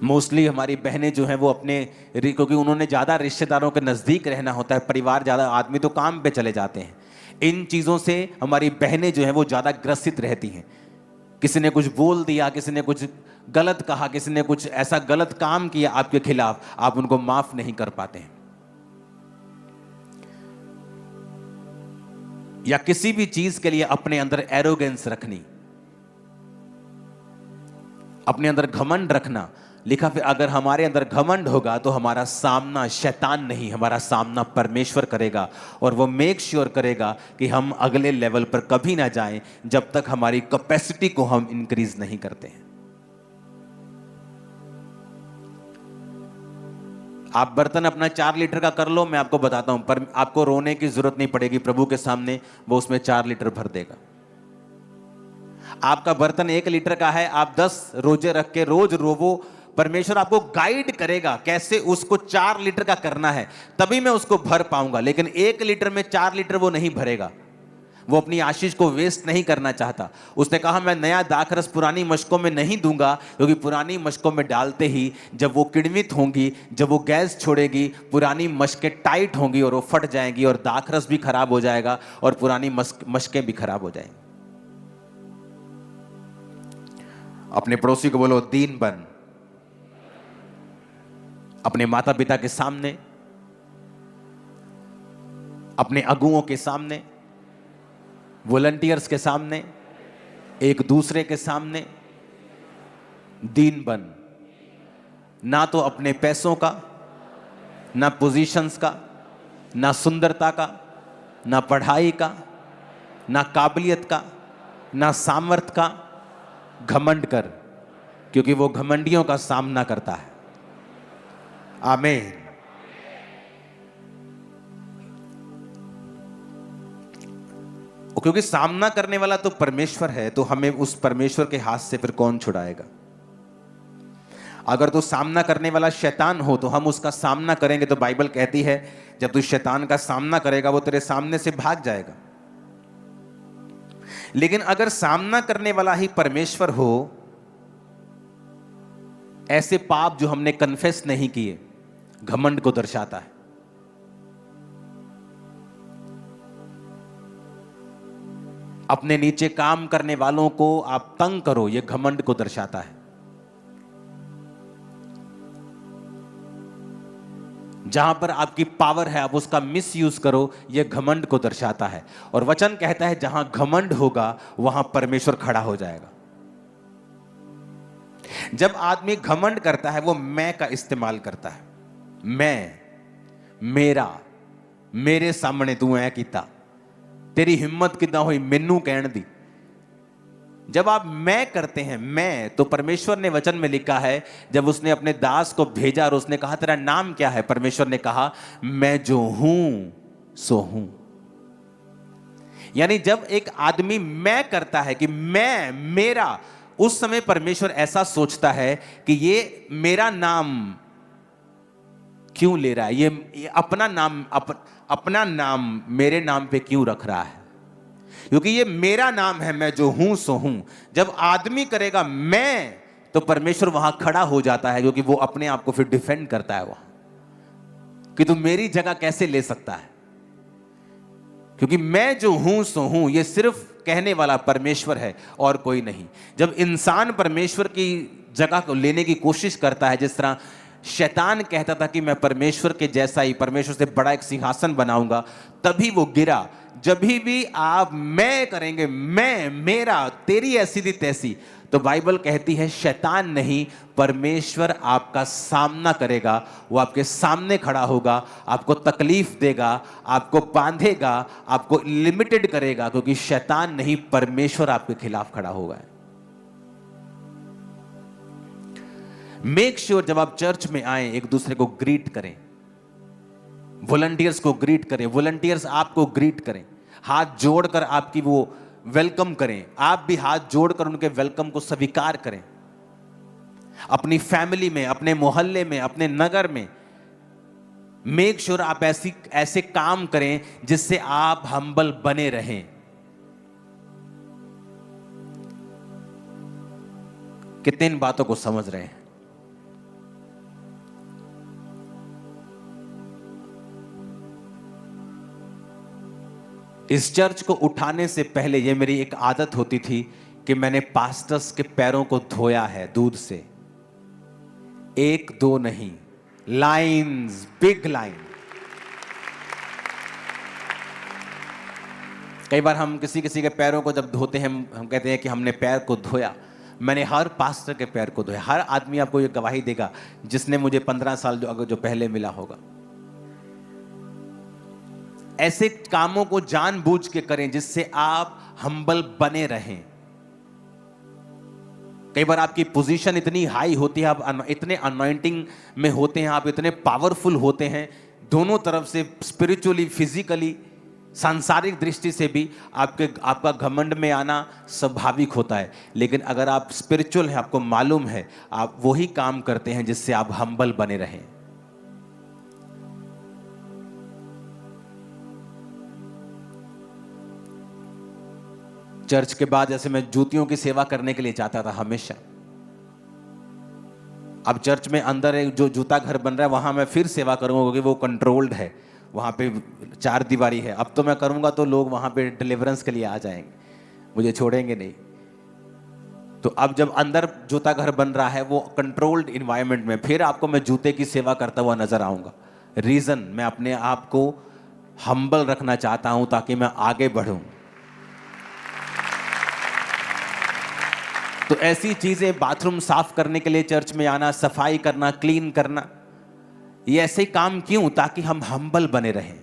मोस्टली हमारी बहनें जो हैं वो अपने, क्योंकि उन्होंने ज़्यादा रिश्तेदारों के नज़दीक रहना होता है, परिवार ज़्यादा, आदमी तो काम पे चले जाते हैं। इन चीज़ों से हमारी बहनें जो हैं वो ज़्यादा ग्रसित रहती हैं। किसी ने कुछ बोल दिया, किसी ने कुछ गलत कहा, किसी ने कुछ ऐसा गलत काम किया आपके खिलाफ, आप उनको माफ नहीं कर पाते हैं। या किसी भी चीज़ के लिए अपने अंदर एरोगेंस रखनी, अपने अंदर घमंड रखना। लिखा फिर अगर हमारे अंदर घमंड होगा तो हमारा सामना शैतान नहीं, हमारा सामना परमेश्वर करेगा, और वो मेक श्योर करेगा कि हम अगले लेवल पर कभी ना जाएं जब तक हमारी कैपेसिटी को हम इंक्रीज नहीं करते हैं। आप बर्तन अपना 4 लीटर का कर लो, मैं आपको बताता हूं, पर आपको रोने की जरूरत नहीं पड़ेगी। प्रभु के सामने वो उसमें 4 लीटर भर देगा। आपका बर्तन 1 लीटर का है, आप 10 रोजे रख के रोज रोवो, परमेश्वर आपको गाइड करेगा कैसे उसको 4 लीटर का करना है, तभी मैं उसको भर पाऊंगा। लेकिन 1 लीटर में 4 लीटर वो नहीं भरेगा। वो अपनी आशीष को वेस्ट नहीं करना चाहता। उसने कहा मैं नया दाखरस पुरानी मशकों में नहीं दूंगा, क्योंकि पुरानी मशकों में डालते ही जब वो किण्वित होंगी, जब वो गैस छोड़ेगी, पुरानी मशकें टाइट होंगी और वो फट जाएंगी, और दाखरस भी खराब हो जाएगा और पुरानी मशकें भी खराब हो जाएंगी। अपने पड़ोसी को बोलो, दीन बन। अपने माता पिता के सामने, अपने अगुओं के सामने, वॉलंटियर्स के सामने, एक दूसरे के सामने दीन बन। ना तो अपने पैसों का, ना पोजीशंस का, ना सुंदरता का, ना पढ़ाई का, ना काबिलियत का, ना सामर्थ्य का घमंड कर, क्योंकि वो घमंडियों का सामना करता है। आमीन। क्योंकि सामना करने वाला तो परमेश्वर है, तो हमें उस परमेश्वर के हाथ से फिर कौन छुड़ाएगा? अगर तो सामना करने वाला शैतान हो तो हम उसका सामना करेंगे, तो बाइबल कहती है जब तू शैतान का सामना करेगा वो तेरे सामने से भाग जाएगा। लेकिन अगर सामना करने वाला ही परमेश्वर हो, ऐसे पाप जो हमने कन्फेस नहीं किए घमंड को दर्शाता है। अपने नीचे काम करने वालों को आप तंग करो, यह घमंड को दर्शाता है। जहां पर आपकी पावर है आप उसका मिसयूज करो, यह घमंड को दर्शाता है। और वचन कहता है जहां घमंड होगा वहां परमेश्वर खड़ा हो जाएगा। जब आदमी घमंड करता है वो मैं का इस्तेमाल करता है। मैं, मेरा, मेरे सामने तू ऐ कीता, तेरी हिम्मत कितना हुई मैनू कहण दी। जब आप मैं करते हैं, मैं, तो परमेश्वर ने वचन में लिखा है जब उसने अपने दास को भेजा और उसने कहा तेरा नाम क्या है, परमेश्वर ने कहा मैं जो हूं सो हूं। यानी जब एक आदमी मैं करता है कि मैं, मेरा, उस समय परमेश्वर ऐसा सोचता है कि ये मेरा नाम क्यों ले रहा है, ये अपना नाम अपना नाम मेरे नाम पे क्यों रख रहा है, क्योंकि ये मेरा नाम है, मैं जो हूं सो हूं। जब आदमी करेगा मैं, तो परमेश्वर वहां खड़ा हो जाता है, क्योंकि वो अपने आप को फिर डिफेंड करता है वहां कि तू मेरी जगह कैसे ले सकता है, क्योंकि मैं जो हूं सो हूं ये सिर्फ कहने वाला परमेश्वर है और कोई नहीं। जब इंसान परमेश्वर की जगह को लेने की कोशिश करता है, जिस तरह शैतान कहता था कि मैं परमेश्वर के जैसा ही, परमेश्वर से बड़ा एक सिंहासन बनाऊंगा, तभी वो गिरा। जब भी आप मैं करेंगे, मैं, मेरा, तेरी ऐसी थी तैसी, तो बाइबल कहती है शैतान नहीं, परमेश्वर आपका सामना करेगा। वो आपके सामने खड़ा होगा, आपको तकलीफ देगा, आपको बांधेगा, आपको लिमिटेड करेगा, क्योंकि शैतान नहीं, परमेश्वर आपके खिलाफ खड़ा होगा। मेक श्योर जब आप चर्च में आए एक दूसरे को ग्रीट करें, वॉलंटियर्स को ग्रीट करें, वॉलंटियर्स आपको ग्रीट करें, हाथ जोड़कर आपकी वो वेलकम करें, आप भी हाथ जोड़कर उनके वेलकम को स्वीकार करें। अपनी फैमिली में, अपने मोहल्ले में, अपने नगर में मेक श्योर आप ऐसे काम करें जिससे आप हम्बल बने रहें। कितने इन बातों को समझ रहे हैं? इस चर्च को उठाने से पहले ये मेरी एक आदत होती थी कि मैंने पास्टर्स के पैरों को धोया है दूध से। एक दो नहीं, लाइन्स, बिग लाइन। कई बार हम किसी के पैरों को जब धोते हैं, हम कहते हैं कि हमने पैर को धोया। मैंने हर पास्टर के पैर को धोया। हर आदमी आपको ये गवाही देगा जिसने मुझे 15 साल जो पहले मिला होगा। ऐसे कामों को जानबूझ के करें जिससे आप हम्बल बने रहें। कई बार आपकी पोजीशन इतनी हाई होती है, आप इतने अनॉइंटिंग में होते हैं, आप इतने पावरफुल होते हैं, दोनों तरफ से, स्पिरिचुअली, फिजिकली, सांसारिक दृष्टि से भी आपका घमंड में आना स्वाभाविक होता है। लेकिन अगर आप स्पिरिचुअल हैं, आपको मालूम है, आप वही काम करते हैं जिससे आप हम्बल बने रहें। चर्च के बाद जैसे मैं जूतियों की सेवा करने के लिए जाता था हमेशा। अब चर्च में अंदर एक जो जूता घर बन रहा है वहां मैं फिर सेवा करूंगा, क्योंकि वो कंट्रोल्ड है, वहां पे 4 दीवारी है। अब तो मैं करूंगा तो लोग वहां पे डिलीवरेंस के लिए आ जाएंगे, मुझे छोड़ेंगे नहीं। तो अब जब अंदर जूता घर बन रहा है वो कंट्रोल्ड इन्वायरमेंट में, फिर आपको मैं जूते की सेवा करता हुआ नजर आऊंगा। रीजन, मैं अपने आप को हम्बल रखना चाहता हूं ताकि मैं आगे बढ़ूं। तो ऐसी चीजें, बाथरूम साफ करने के लिए चर्च में आना, सफाई करना, क्लीन करना, ये ऐसे काम क्यों? ताकि हम हम्बल बने रहें।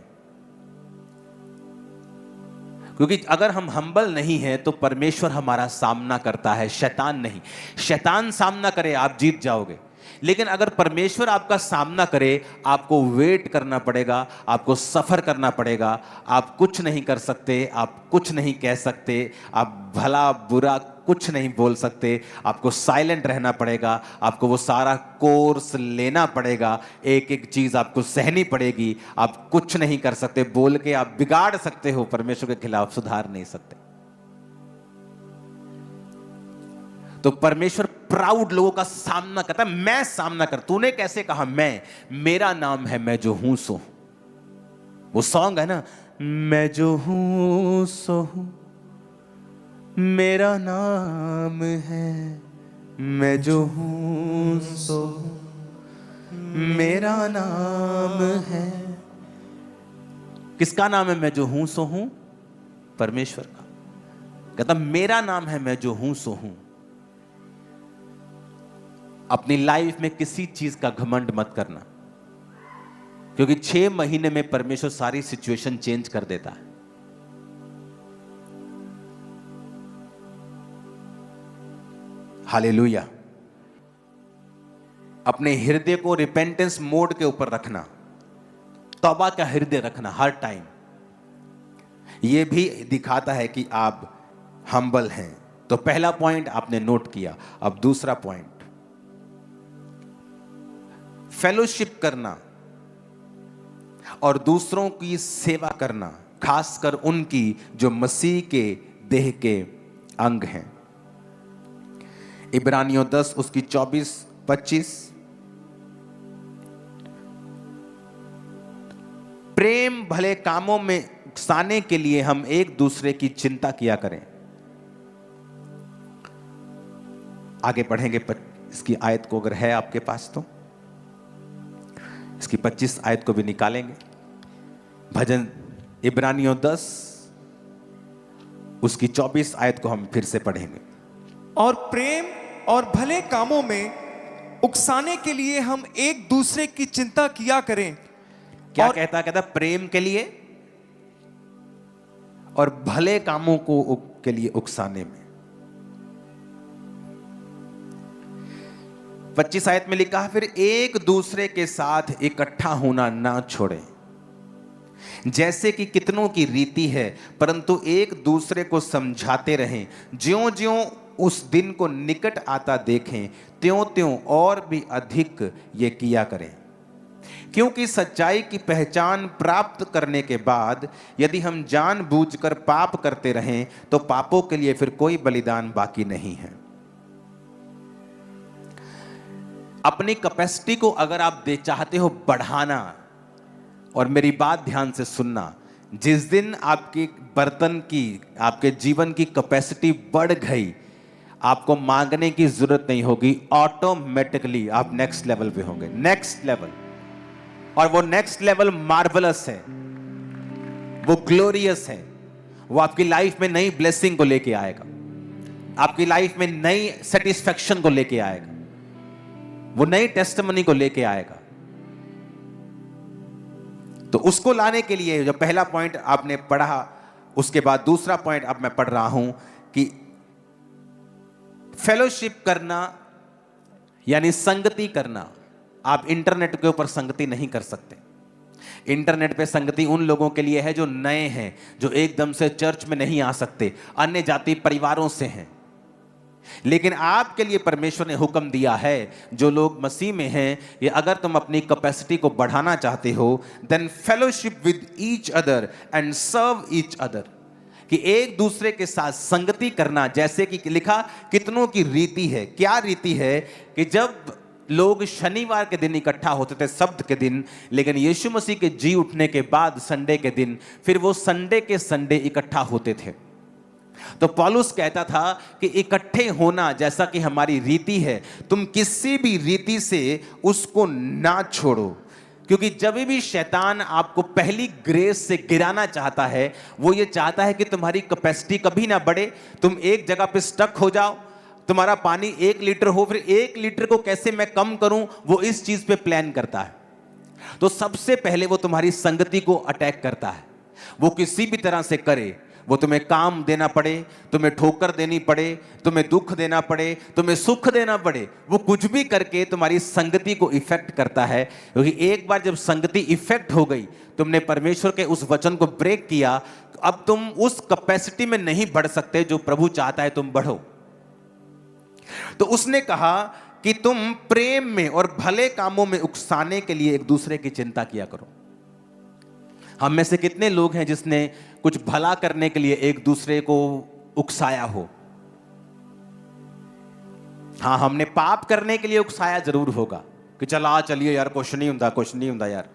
क्योंकि अगर हम हम्बल नहीं हैं तो परमेश्वर हमारा सामना करता है, शैतान नहीं। शैतान सामना करे आप जीत जाओगे, लेकिन अगर परमेश्वर आपका सामना करे आपको वेट करना पड़ेगा, आपको सफर करना पड़ेगा। आप कुछ नहीं कर सकते, आप कुछ नहीं कह सकते, आप भला बुरा कुछ नहीं बोल सकते, आपको साइलेंट रहना पड़ेगा, आपको वो सारा कोर्स लेना पड़ेगा, एक एक चीज आपको सहनी पड़ेगी। आप कुछ नहीं कर सकते, बोल के आप बिगाड़ सकते हो, परमेश्वर के खिलाफ सुधार नहीं सकते। तो परमेश्वर प्राउड लोगों का सामना करता है। मैं सामना कर, तूने कैसे कहा मैं, मेरा नाम है मैं जो हूं सो। वो सॉन्ग है ना, मैं जो हूं सो हूं, मेरा नाम है मैं जो हूं सो हूं, मेरा नाम है। किसका नाम है मैं जो हूं सो हूं? परमेश्वर का। कहता मेरा नाम है मैं जो हूं सो हूं। अपनी लाइफ में किसी चीज का घमंड मत करना, क्योंकि 6 महीने में परमेश्वर सारी सिचुएशन चेंज कर देता है। हालेलुया। अपने हृदय को रिपेंटेंस मोड के ऊपर रखना, तौबा का हृदय रखना हर टाइम। यह भी दिखाता है कि आप हम्बल हैं। तो पहला पॉइंट आपने नोट किया। अब दूसरा पॉइंट, फेलोशिप करना और दूसरों की सेवा करना, खासकर उनकी जो मसीह के देह के अंग हैं। इब्रानियों 10 उसकी 24-25। प्रेम भले कामों में उकसाने के लिए हम एक दूसरे की चिंता किया करें। आगे पढ़ेंगे इसकी आयत को, अगर है आपके पास तो इसकी 25 आयत को भी निकालेंगे। भजन इब्रानियों 10 उसकी 24 आयत को हम फिर से पढ़ेंगे। और प्रेम और भले कामों में उकसाने के लिए हम एक दूसरे की चिंता किया करें। क्या कहता प्रेम के लिए और भले कामों के लिए उकसाने में। 25 आयत में लिखा है, फिर एक दूसरे के साथ इकट्ठा होना ना छोड़ें, जैसे कि कितनों की रीति है, परंतु एक दूसरे को समझाते रहें। ज्यों-ज्यों उस दिन को निकट आता देखें, त्यों-त्यों और भी अधिक ये किया करें। क्योंकि सच्चाई की पहचान प्राप्त करने के बाद यदि हम जानबूझकर पाप करते रहें, तो पापों के लिए फिर कोई बलिदान बाकी नहीं है। अपनी कैपेसिटी को अगर आप चाहते हो बढ़ाना, और मेरी बात ध्यान से सुनना, जिस दिन आपके बर्तन की, आपके जीवन की कैपेसिटी बढ़ गई, आपको मांगने की जरूरत नहीं होगी, ऑटोमेटिकली आप नेक्स्ट लेवल पे होंगे। नेक्स्ट लेवल, और वो नेक्स्ट लेवल मार्वलस है, वो ग्लोरियस है। वो आपकी लाइफ में नई ब्लेसिंग को लेके आएगा, आपकी लाइफ में नई सेटिस्फैक्शन को लेके आएगा, वो नई टेस्टिमनी को लेके आएगा। तो उसको लाने के लिए जो पहला पॉइंट आपने पढ़ा, उसके बाद दूसरा पॉइंट अब मैं पढ़ रहा हूं कि फेलोशिप करना यानी संगति करना। आप इंटरनेट के ऊपर संगति नहीं कर सकते। इंटरनेट पे संगति उन लोगों के लिए है जो नए हैं, जो एकदम से चर्च में नहीं आ सकते, अन्य जाति परिवारों से हैं। लेकिन आपके लिए परमेश्वर ने हुक्म दिया है, जो लोग मसीह में हैं, ये अगर तुम अपनी कैपेसिटी को बढ़ाना चाहते हो, then fellowship with each other and serve each other, कि एक दूसरे के साथ संगति करना। जैसे कि लिखा, कितनों की रीति है। क्या रीति है? कि जब लोग शनिवार के दिन इकट्ठा होते थे, शब्द के दिन, लेकिन यीशु मसीह के जी उठने के बाद संडे के दिन, फिर वो संडे के संडे इकट्ठा होते थे। तो पौलुस कहता था कि इकट्ठे होना जैसा कि हमारी रीति है, तुम किसी भी रीति से उसको ना छोड़ो। क्योंकि जब भी शैतान आपको पहली ग्रेस से गिराना चाहता है, वो ये चाहता है कि तुम्हारी कैपेसिटी कभी ना बढ़े, तुम एक जगह पे स्टक हो जाओ। तुम्हारा पानी 1 लीटर हो, फिर 1 लीटर को कैसे मैं कम करूं, वो इस चीज पे प्लान करता है। तो सबसे पहले वो तुम्हारी संगति को अटैक करता है। वो किसी भी तरह से करे, वो तुम्हें काम देना पड़े, तुम्हें ठोकर देनी पड़े, तुम्हें दुख देना पड़े, तुम्हें सुख देना पड़े, वो कुछ भी करके तुम्हारी संगति को इफेक्ट करता है। क्योंकि एक बार जब संगति इफेक्ट हो गई, तुमने परमेश्वर के उस वचन को ब्रेक किया, तो अब तुम उस कैपेसिटी में नहीं बढ़ सकते जो प्रभु चाहता है तुम बढ़ो। तो उसने कहा कि तुम प्रेम में और भले कामों में उकसाने के लिए एक दूसरे की चिंता किया करो। हम में से कितने लोग हैं जिसने कुछ भला करने के लिए एक दूसरे को उकसाया हो? हाँ, हमने पाप करने के लिए उकसाया जरूर होगा कि चलिए यार, कुछ नहीं होता यार।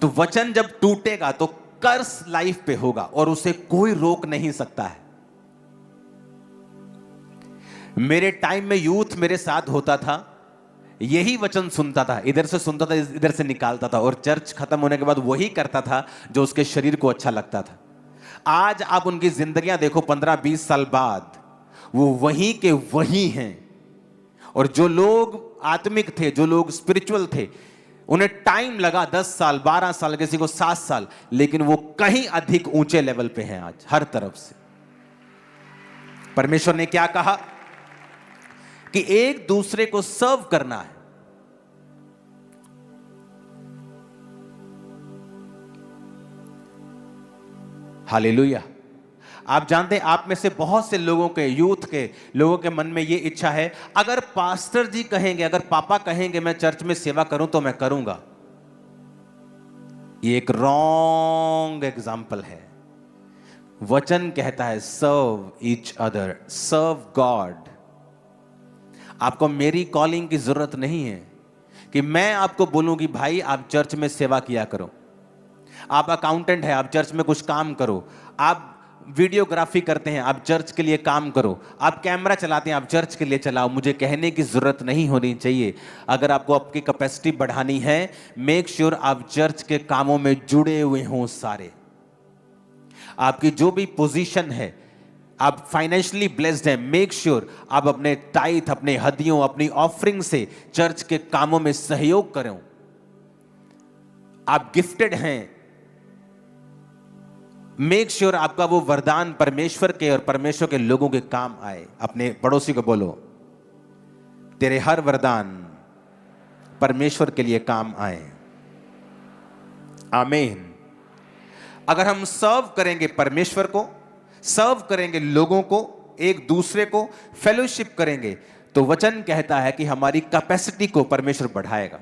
तो वचन जब टूटेगा तो कर्स लाइफ पे होगा और उसे कोई रोक नहीं सकता है। मेरे टाइम में यूथ मेरे साथ होता था, यही वचन सुनता था, इधर से सुनता था, इधर से निकालता था, और चर्च खत्म होने के बाद वही करता था जो उसके शरीर को अच्छा लगता था। आज आप उनकी जिंदगियां देखो, 15-20 साल बाद वो वही के वही हैं। और जो लोग आत्मिक थे, जो लोग स्पिरिचुअल थे, उन्हें टाइम लगा 10 साल, 12 साल, किसी को 7 साल, लेकिन वो कहीं अधिक ऊंचे लेवल पे हैं आज हर तरफ से। परमेश्वर ने क्या कहा कि एक दूसरे को सर्व करना है। हालेलुया। आप जानते हैं, आप में से बहुत से लोगों के, यूथ के लोगों के मन में ये इच्छा है, अगर पास्टर जी कहेंगे, अगर पापा कहेंगे मैं चर्च में सेवा करूं तो मैं करूंगा। ये एक रॉन्ग एग्जाम्पल है। वचन कहता है सर्व ईच अदर, सर्व गॉड। आपको मेरी कॉलिंग की जरूरत नहीं है कि मैं आपको बोलूं कि भाई आप चर्च में सेवा किया करो। आप अकाउंटेंट हैं, आप चर्च में कुछ काम करो। आप वीडियोग्राफी करते हैं, आप चर्च के लिए काम करो। आप कैमरा चलाते हैं, आप चर्च के लिए चलाओ। मुझे कहने की जरूरत नहीं होनी चाहिए। अगर आपको आपकी कैपेसिटी बढ़ानी है, मेक श्योर आप चर्च के कामों में जुड़े हुए हों सारे। आपकी जो भी पोजीशन है, आप फाइनेंशियली ब्लेस्ड हैं, मेक श्योर आप अपने टाइथ, अपने हदियों, अपनी ऑफरिंग से चर्च के कामों में सहयोग करें। आप गिफ्टेड हैं, मेक श्योर आपका वो वरदान परमेश्वर के और परमेश्वर के लोगों के काम आए। अपने पड़ोसी को बोलो, तेरे हर वरदान परमेश्वर के लिए काम आए। आमीन। अगर हम सर्व करेंगे परमेश्वर को, सर्व करेंगे लोगों को, एक दूसरे को फेलोशिप करेंगे, तो वचन कहता है कि हमारी कैपेसिटी को परमेश्वर बढ़ाएगा।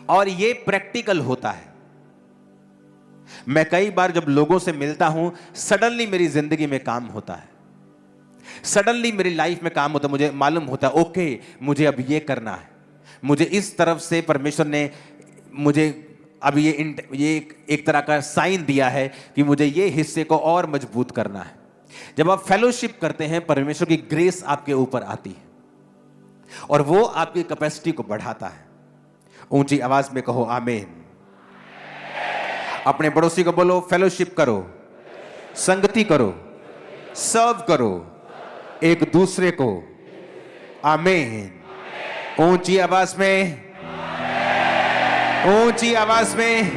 और यह प्रैक्टिकल होता है। मैं कई बार जब लोगों से मिलता हूं, सडनली मेरी जिंदगी में काम होता है, सडनली मेरी लाइफ में काम होता है। मुझे मालूम होता है, ओके मुझे अब ये करना है, मुझे इस तरफ से परमेश्वर ने मुझे अब ये एक तरह का साइन दिया है कि मुझे ये हिस्से को और मजबूत करना है। जब आप फेलोशिप करते हैं, परमेश्वर की ग्रेस आपके ऊपर आती है और वो आपकी कैपेसिटी को बढ़ाता है। ऊंची आवाज में कहो आमीन। अपने पड़ोसी को बोलो, फेलोशिप करो, संगति करो, सर्व करो एक दूसरे को। आमीन। ऊंची आवाज में, ऊंची आवाज में।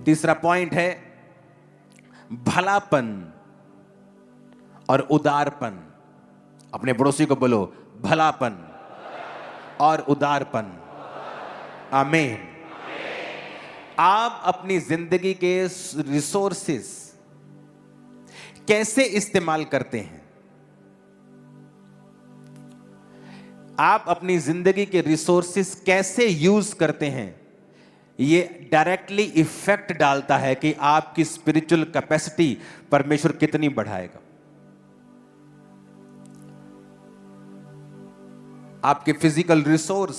तीसरा पॉइंट है भलापन और उदारपन। अपने पड़ोसी को बोलो, भलापन और उदारपन। आमीन। आप अपनी जिंदगी के रिसोर्सेस कैसे इस्तेमाल करते हैं? आप अपनी जिंदगी के रिसोर्सेस कैसे यूज करते हैं, ये डायरेक्टली इफेक्ट डालता है कि आपकी स्पिरिचुअल कैपेसिटी परमेश्वर कितनी बढ़ाएगा। आपके फिजिकल रिसोर्स,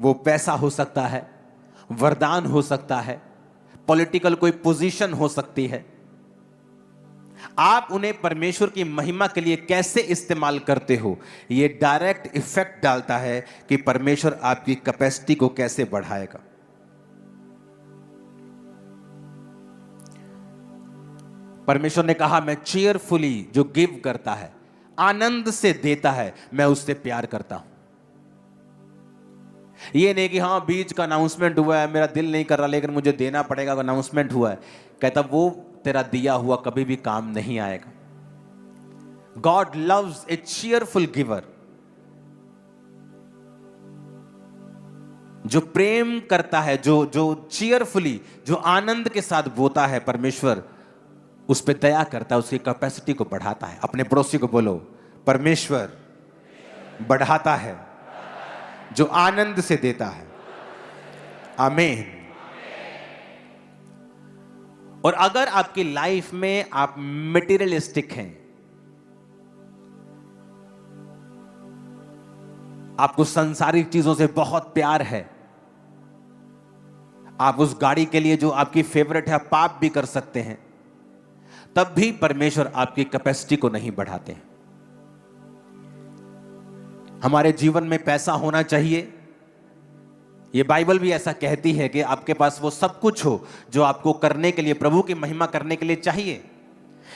वो पैसा हो सकता है, वरदान हो सकता है, पॉलिटिकल कोई पोजीशन हो सकती है। आप उन्हें परमेश्वर की महिमा के लिए कैसे इस्तेमाल करते हो, यह डायरेक्ट इफेक्ट डालता है कि परमेश्वर आपकी कैपेसिटी को कैसे बढ़ाएगा। परमेश्वर ने कहा, मैं चीयरफुली जो गिव करता है, आनंद से देता है, मैं उससे प्यार करता हूं। ये नहीं कि हाँ बीच का अनाउंसमेंट हुआ है, मेरा दिल नहीं कर रहा लेकिन मुझे देना पड़ेगा, अनाउंसमेंट हुआ है। कहता वो तेरा दिया हुआ कभी भी काम नहीं आएगा। गॉड लव्स ए चीयरफुल गिवर। जो प्रेम करता है, जो चीयरफुली, जो आनंद के साथ बोता है, परमेश्वर उस पर दया करता है, उसकी कैपेसिटी को बढ़ाता है। अपने पड़ोसी को बोलो, परमेश्वर बढ़ाता है जो आनंद से देता है। आमीन। और अगर आपकी लाइफ में आप मटेरियलिस्टिक हैं, आपको संसारिक चीजों से बहुत प्यार है, आप उस गाड़ी के लिए जो आपकी फेवरेट है पाप भी कर सकते हैं, तब भी परमेश्वर आपकी कैपेसिटी को नहीं बढ़ाते। हमारे जीवन में पैसा होना चाहिए, ये बाइबल भी ऐसा कहती है कि आपके पास वो सब कुछ हो जो आपको करने के लिए, प्रभु की महिमा करने के लिए चाहिए।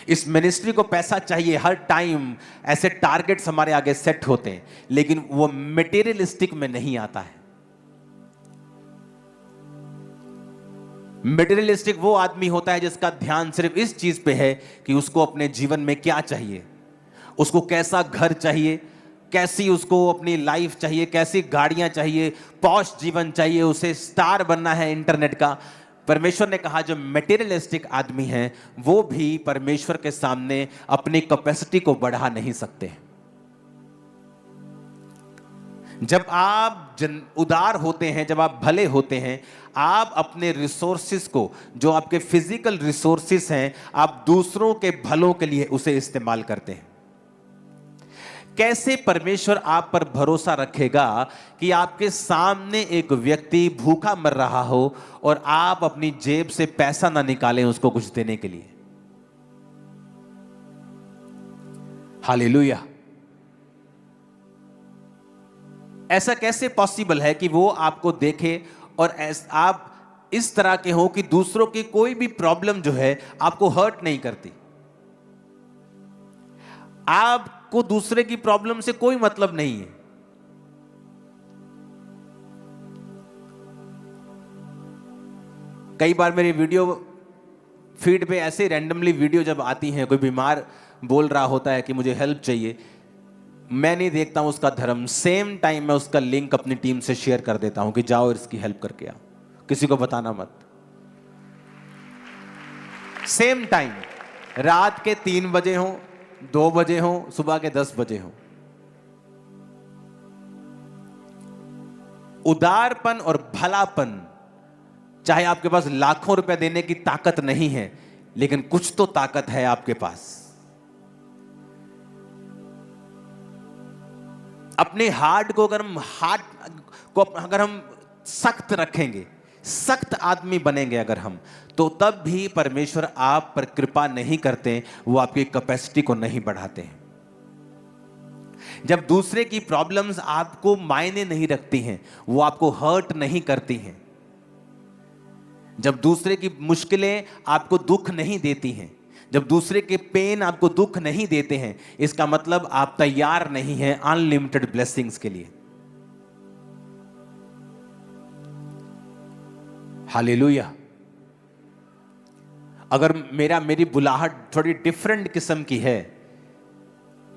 इस मिनिस्ट्री को पैसा चाहिए, हर टाइम ऐसे टारगेट्स हमारे आगे सेट होते हैं, लेकिन वो मटेरियलिस्टिक में नहीं आता है। मटेरियलिस्टिक वो आदमी होता है जिसका ध्यान सिर्फ इस चीज पे है कि उसको अपने जीवन में क्या चाहिए, उसको कैसा घर चाहिए, कैसी उसको अपनी लाइफ चाहिए, कैसी गाड़ियां चाहिए, पॉश जीवन चाहिए, उसे स्टार बनना है इंटरनेट का। परमेश्वर ने कहा जो मटेरियलिस्टिक आदमी हैं वो भी परमेश्वर के सामने अपनी कैपेसिटी को बढ़ा नहीं सकते। जब आप उदार होते हैं, जब आप भले होते हैं, आप अपने रिसोर्सेस को, जो आपके फिजिकल रिसोर्सेस हैं, आप दूसरों के भलों के लिए उसे इस्तेमाल करते हैं। कैसे परमेश्वर आप पर भरोसा रखेगा कि आपके सामने एक व्यक्ति भूखा मर रहा हो और आप अपनी जेब से पैसा ना निकालें उसको कुछ देने के लिए? हालेलुया। ऐसा कैसे पॉसिबल है कि वो आपको देखे और आप इस तरह के हो कि दूसरों की कोई भी प्रॉब्लम जो है आपको हर्ट नहीं करती, आपको दूसरे की प्रॉब्लम से कोई मतलब नहीं है। कई बार मेरी वीडियो फीड पे ऐसे रैंडमली वीडियो जब आती हैं, कोई बीमार बोल रहा होता है कि मुझे हेल्प चाहिए, मैं नहीं देखता हूं उसका धर्म, सेम टाइम मैं उसका लिंक अपनी टीम से शेयर कर देता हूं कि जाओ इसकी हेल्प करके आओ, किसी को बताना मत। सेम टाइम, रात के 3 बजे हो, 2 बजे हो, सुबह के 10 बजे हो। उदारपन और भलापन, चाहे आपके पास लाखों रुपए देने की ताकत नहीं है, लेकिन कुछ तो ताकत है आपके पास। अपने हार्ट को अगर हम सख्त रखेंगे, सख्त आदमी बनेंगे अगर हम, तो तब भी परमेश्वर आप पर कृपा नहीं करते, वो आपकी कैपेसिटी को नहीं बढ़ाते हैं। जब दूसरे की प्रॉब्लम्स आपको मायने नहीं रखती हैं, वो आपको हर्ट नहीं करती हैं, जब दूसरे की मुश्किलें आपको दुख नहीं देती हैं, जब दूसरे के पेन आपको दुख नहीं देते हैं, इसका मतलब आप तैयार नहीं हैं अनलिमिटेड ब्लेसिंग्स के लिए। हालेलुया। अगर मेरी बुलाहट थोड़ी डिफरेंट किस्म की है,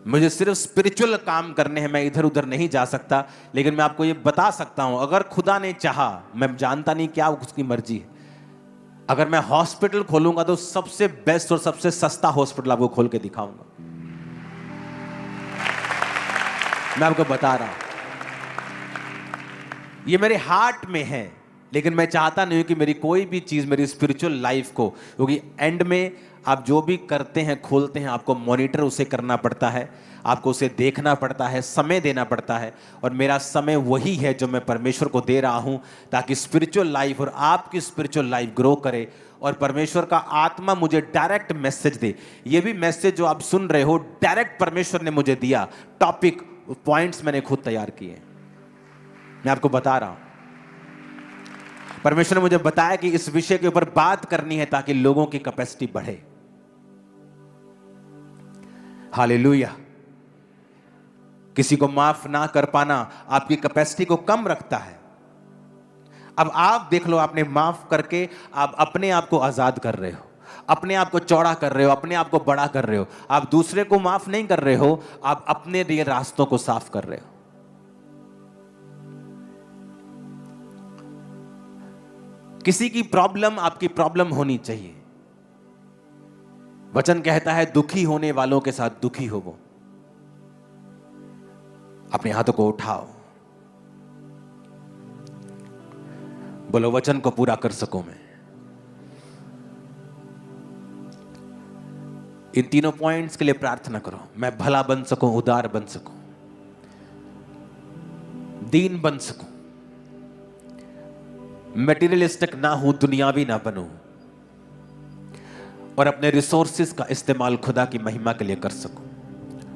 मुझे सिर्फ स्पिरिचुअल काम करने हैं, मैं इधर उधर नहीं जा सकता, लेकिन मैं आपको ये बता सकता हूं, अगर खुदा ने चाहा, मैं जानता नहीं क्या उसकी मर्जी है, अगर मैं हॉस्पिटल खोलूंगा तो सबसे बेस्ट और सबसे सस्ता हॉस्पिटल आपको खोल के दिखाऊंगा। मैं आपको बता रहा हूं, ये मेरे हार्ट में है, लेकिन मैं चाहता नहीं हूं कि मेरी कोई भी चीज मेरी स्पिरिचुअल लाइफ को, क्योंकि एंड में आप जो भी करते हैं, खोलते हैं, आपको मॉनिटर उसे करना पड़ता है, आपको उसे देखना पड़ता है, समय देना पड़ता है, और मेरा समय वही है जो मैं परमेश्वर को दे रहा हूं, ताकि स्पिरिचुअल लाइफ और आपकी स्पिरिचुअल लाइफ ग्रो करे और परमेश्वर का आत्मा मुझे डायरेक्ट मैसेज दे। ये भी मैसेज जो आप सुन रहे हो, डायरेक्ट परमेश्वर ने मुझे दिया, टॉपिक पॉइंट्स मैंने खुद तैयार किए। मैं आपको बता रहा हूं, परमेश्वर ने मुझे बताया कि इस विषय के ऊपर बात करनी है ताकि लोगों की कैपेसिटी बढ़े। हालेलुया। किसी को माफ ना कर पाना आपकी कैपेसिटी को कम रखता है। अब आप देख लो, आपने माफ करके आप अपने आप को आजाद कर रहे हो, अपने आप को चौड़ा कर रहे हो, अपने आप को बड़ा कर रहे हो। आप दूसरे को माफ नहीं कर रहे हो, आप अपने लिए रास्तों को साफ कर रहे हो। किसी की प्रॉब्लम आपकी प्रॉब्लम होनी चाहिए। वचन कहता है दुखी होने वालों के साथ दुखी हो वो। अपने हाथों को उठाओ, बोलो वचन को पूरा कर सकूं मैं। इन तीनों पॉइंट्स के लिए प्रार्थना करो, मैं भला बन सकूं, उदार बन सकूं। दीन बन सकूं, मटेरियलिस्टिक ना हूं, दुनियावी ना बनूं, और अपने रिसोर्सेज का इस्तेमाल खुदा की महिमा के लिए कर सकूं।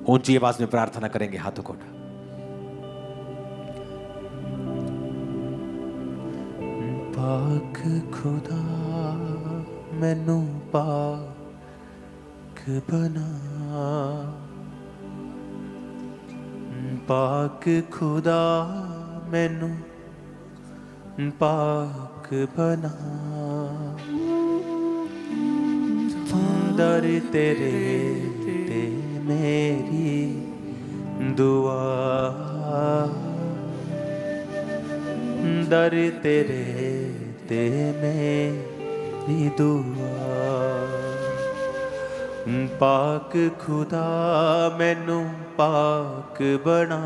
ऊंची आवाज में प्रार्थना करेंगे, हाथों को उठा। पाक खुदा मैनू पाक बना, पाक खुदा मैनू पाक बना, दर तेरे ते मेरी दुआ, दर तेरे ते मेरी दुआ। पाक खुदा मैनू पाक बना,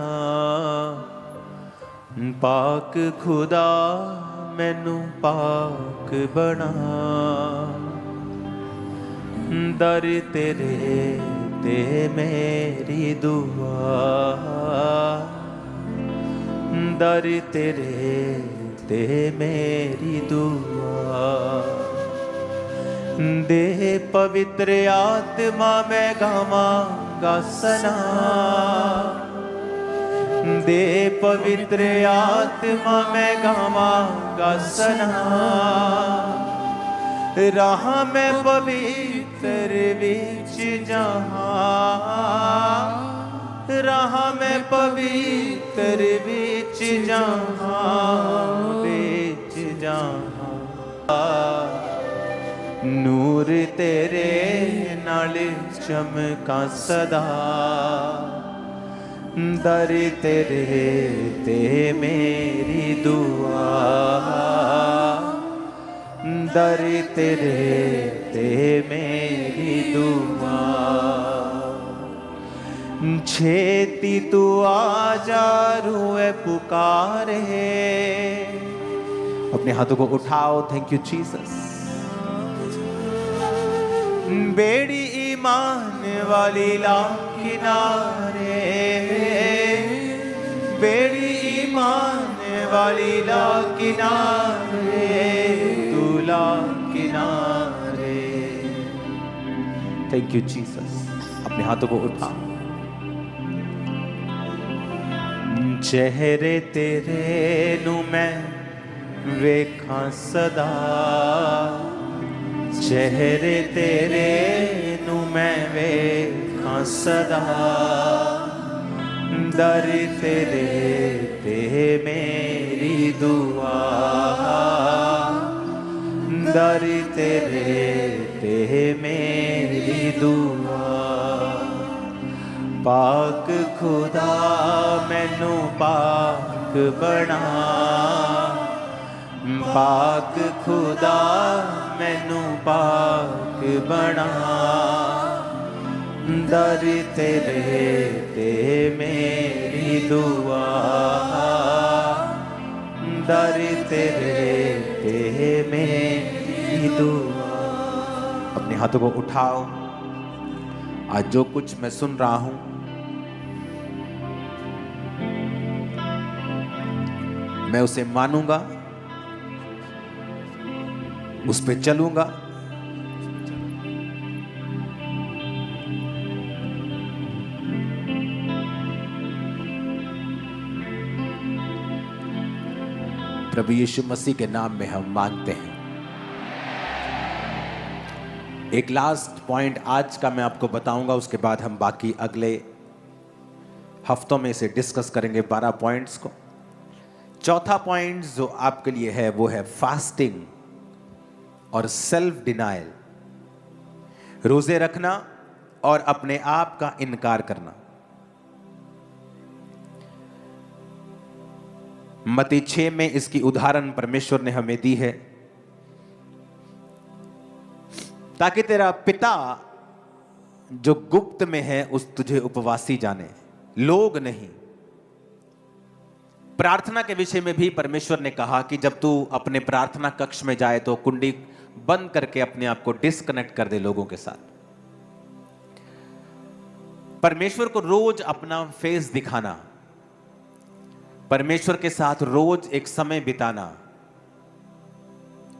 पाक खुदा मैनू पाक बना, दर तेरे ते मेरी दुआ, दर तेरे ते मेरी दुआ। दे पवित्र आत्मा मैं गावांगा सना, दे पवित्र आत्मा मैं गावांगा सना, राह में पवित्र विच जहां, राह में पवित्र विच जहां, विच जहां, नूर तेरे नाल चमका सदा, दर तेरे ते मेरी दुआ, दर तेरे ते मेरी दुआ। छेती तू आजा रूए पुकारे, अपने हाथों को उठाओ। Thank you Jesus. बेड़ी ईमान वाली ला किनारे, बेड़ी ईमान वाली ला किनारे, तू ला किनारे। Thank you Jesus. अपने हाथों को उठाओ। चेहरे तेरे नू मैं वेखां सदा, चेहरे तेरे नू मैं वेखां सदा, दर तेरे ते मेरी दुआ, दर तेरे ते मेरी दुआ। पाक खुदा मैनू पाक बना, पाक खुदा मैनू पाक बना, दर तेरे ते मेरी दुआ, दर तेरे ते मेरी दुआ। अपने हाथों को उठाओ। आज जो कुछ मैं सुन रहा हूं, मैं उसे मानूंगा, उस पे चलूंगा, प्रभु यीशु मसीह के नाम में हम मांगते हैं। एक लास्ट पॉइंट आज का मैं आपको बताऊंगा, उसके बाद हम बाकी अगले हफ्तों में इसे डिस्कस करेंगे 12 पॉइंट्स को। चौथा पॉइंट जो आपके लिए है वो है फास्टिंग और सेल्फ डिनायल, रोजे रखना और अपने आप का इनकार करना। मत्ती 6 में इसकी उदाहरण परमेश्वर ने हमें दी है, ताकि तेरा पिता जो गुप्त में है उस तुझे उपवासी जाने, लोग नहीं। प्रार्थना के विषय में भी परमेश्वर ने कहा कि जब तू अपने प्रार्थना कक्ष में जाए तो कुंडी बंद करके अपने आप को डिस्कनेक्ट कर दे लोगों के साथ। परमेश्वर को रोज अपना फेस दिखाना, परमेश्वर के साथ रोज एक समय बिताना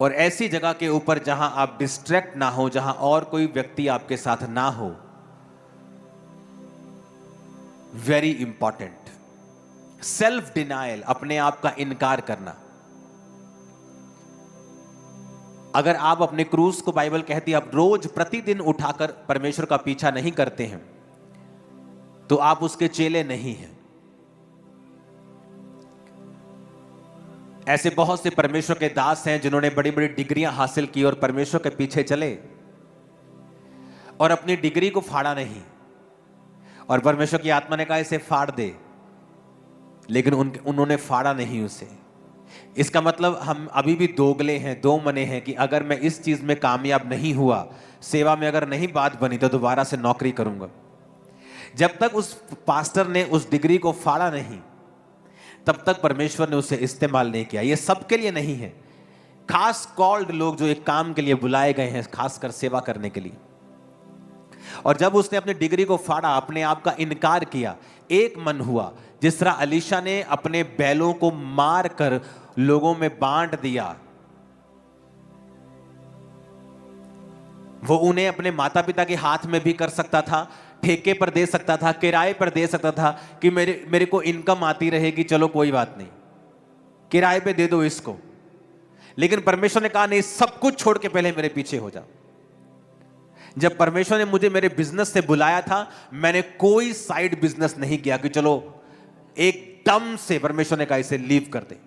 और ऐसी जगह के ऊपर जहां आप डिस्ट्रैक्ट ना हो, जहां और कोई व्यक्ति आपके साथ ना हो, वेरी इंपॉर्टेंट। सेल्फ डिनायल, अपने आप का इनकार करना। अगर आप अपने क्रूज को, बाइबल कहती है, आप रोज प्रतिदिन उठाकर परमेश्वर का पीछा नहीं करते हैं तो आप उसके चेले नहीं हैं। ऐसे बहुत से परमेश्वर के दास हैं जिन्होंने बड़ी बड़ी डिग्रियां हासिल की और परमेश्वर के पीछे चले और अपनी डिग्री को फाड़ा नहीं, और परमेश्वर की आत्मा ने कहा इसे फाड़ दे, लेकिन उन्होंने फाड़ा नहीं उसे। इसका मतलब हम अभी भी दोगले हैं, दो मने हैं कि अगर मैं इस चीज में कामयाब नहीं हुआ, सेवा में अगर नहीं बात बनी, तो दोबारा से नौकरी करूंगा। जब तक उस पास्टर ने उस डिग्री को फाड़ा नहीं, तब तक परमेश्वर ने उसे इस्तेमाल नहीं किया। ये सबके लिए नहीं है, खास कॉल्ड लोग जो एक काम के लिए बुलाए गए हैं, खासकर सेवा करने के लिए। और जब उसने अपनी डिग्री को फाड़ा, अपने आप का इनकार किया, एक मन हुआ, जिस तरह अलीशा ने अपने बैलों को मार कर लोगों में बांट दिया, वो उन्हें अपने माता पिता के हाथ में भी कर सकता था, ठेके पर दे सकता था, किराए पर दे सकता था कि मेरे को इनकम आती रहेगी, चलो कोई बात नहीं, किराए पे दे दो इसको। लेकिन परमेश्वर ने कहा नहीं, सब कुछ छोड़ के पहले मेरे पीछे हो जा। जब परमेश्वर ने मुझे मेरे बिजनेस से बुलाया था, मैंने कोई साइड बिजनेस नहीं किया कि चलो एकदम से परमेश्वर ने कहा इसे लीव कर दे।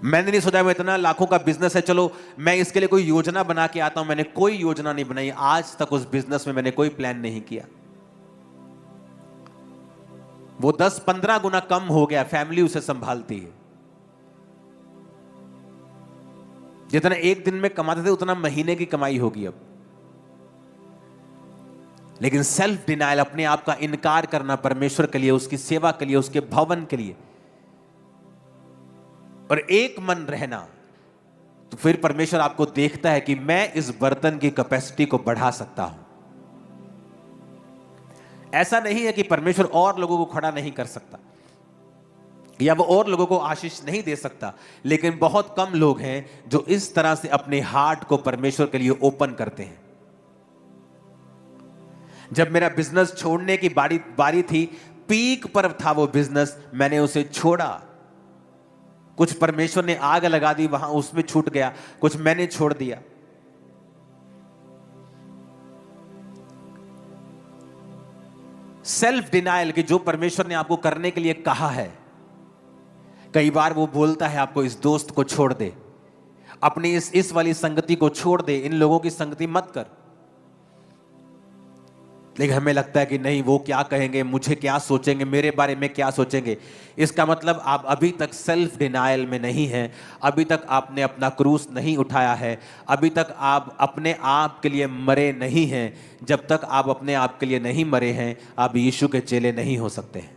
मैंने नहीं सोचा मैं इतना लाखों का बिजनेस है, चलो मैं इसके लिए कोई योजना बना के आता हूं। मैंने कोई योजना नहीं बनाई, आज तक उस बिजनेस में मैंने कोई प्लान नहीं किया। वो 10-15 गुना कम हो गया, फैमिली उसे संभालती है। जितना एक दिन में कमाते थे उतना महीने की कमाई होगी अब। लेकिन सेल्फ डिनायल, अपने आप का इनकार करना परमेश्वर के लिए, उसकी सेवा के लिए, उसके भवन के लिए, और एक मन रहना, तो फिर परमेश्वर आपको देखता है कि मैं इस बर्तन की कैपेसिटी को बढ़ा सकता हूं। ऐसा नहीं है कि परमेश्वर और लोगों को खड़ा नहीं कर सकता या वो और लोगों को आशीष नहीं दे सकता, लेकिन बहुत कम लोग हैं जो इस तरह से अपने हार्ट को परमेश्वर के लिए ओपन करते हैं। जब मेरा बिजनेस छोड़ने की बारी थी, पीक पर था वो बिजनेस, मैंने उसे छोड़ा। कुछ परमेश्वर ने आग लगा दी वहां, उसमें छूट गया, कुछ मैंने छोड़ दिया। सेल्फ डिनायल कि जो परमेश्वर ने आपको करने के लिए कहा है, कई बार वो बोलता है आपको इस दोस्त को छोड़ दे, अपनी इस वाली संगति को छोड़ दे, इन लोगों की संगति मत कर। लेकिन हमें लगता है कि नहीं, वो क्या कहेंगे, मुझे क्या सोचेंगे, मेरे बारे में क्या सोचेंगे। इसका मतलब आप अभी तक सेल्फ डिनायल में नहीं हैं, अभी तक आपने अपना क्रूस नहीं उठाया है, अभी तक आप अपने आप के लिए मरे नहीं हैं। जब तक आप अपने आप के लिए नहीं मरे हैं, आप यीशु के चेले नहीं हो सकते हैं।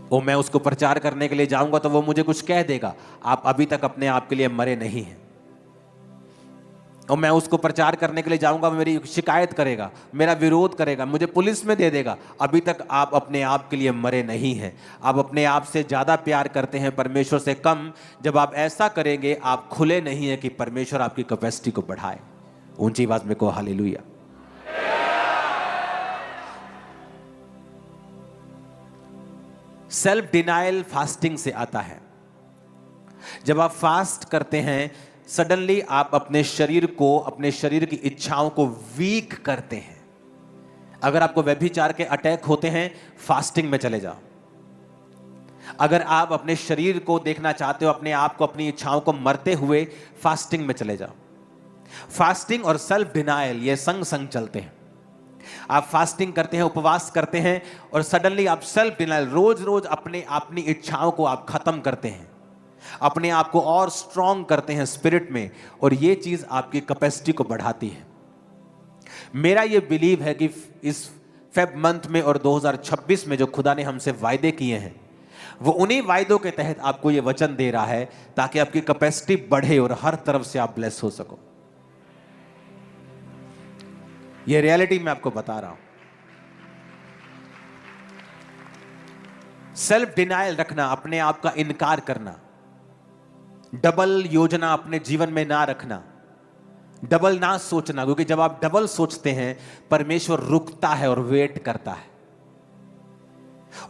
वो मैं उसको प्रचार करने के लिए जाऊंगा तो वो मुझे कुछ कह देगा, आप अभी तक अपने आप के लिए मरे नहीं हैं। और मैं उसको प्रचार करने के लिए जाऊंगा, मेरी शिकायत करेगा, मेरा विरोध करेगा, मुझे पुलिस में दे देगा, अभी तक आप अपने आप के लिए मरे नहीं हैं। आप अपने आप से ज़्यादा प्यार करते हैं, परमेश्वर से कम। जब आप ऐसा करेंगे, आप खुले नहीं हैं कि परमेश्वर आपकी कैपेसिटी को बढ़ाए। ऊंची आवाज में कहो हालेलुया। सेल्फ डिनायल फास्टिंग से आता है। जब आप फास्ट करते हैं, सडनली आप अपने शरीर को, अपने शरीर की इच्छाओं को वीक करते हैं। अगर आपको व्यभिचार के अटैक होते हैं, फास्टिंग में चले जाओ। अगर आप अपने शरीर को देखना चाहते हो, अपने आप को, अपनी इच्छाओं को मरते हुए, फास्टिंग में चले जाओ। फास्टिंग और सेल्फ डिनायल ये संग संग चलते हैं। आप फास्टिंग करते हैं, उपवास करते हैं, और सडनली आप सेल्फ डिनायल, रोज रोज अपनी इच्छाओं को आप खत्म करते हैं, अपने आप को और स्ट्रांग करते हैं स्पिरिट में, और ये चीज आपकी कैपेसिटी को बढ़ाती है। मेरा ये बिलीव है कि इस फेब मंथ में और 2026 में जो खुदा ने हमसे वायदे किए हैं, वो उन्हीं वायदों के तहत आपको ये वचन दे रहा है ताकि आपकी कैपेसिटी बढ़े और हर तरफ से आप ब्लेस हो सको। ये रियलिटी मैं आपको बता रहा हूं। सेल्फ डिनायल रखना, अपने आप का इनकार करना, डबल योजना अपने जीवन में ना रखना, डबल ना सोचना, क्योंकि जब आप डबल सोचते हैं परमेश्वर रुकता है और वेट करता है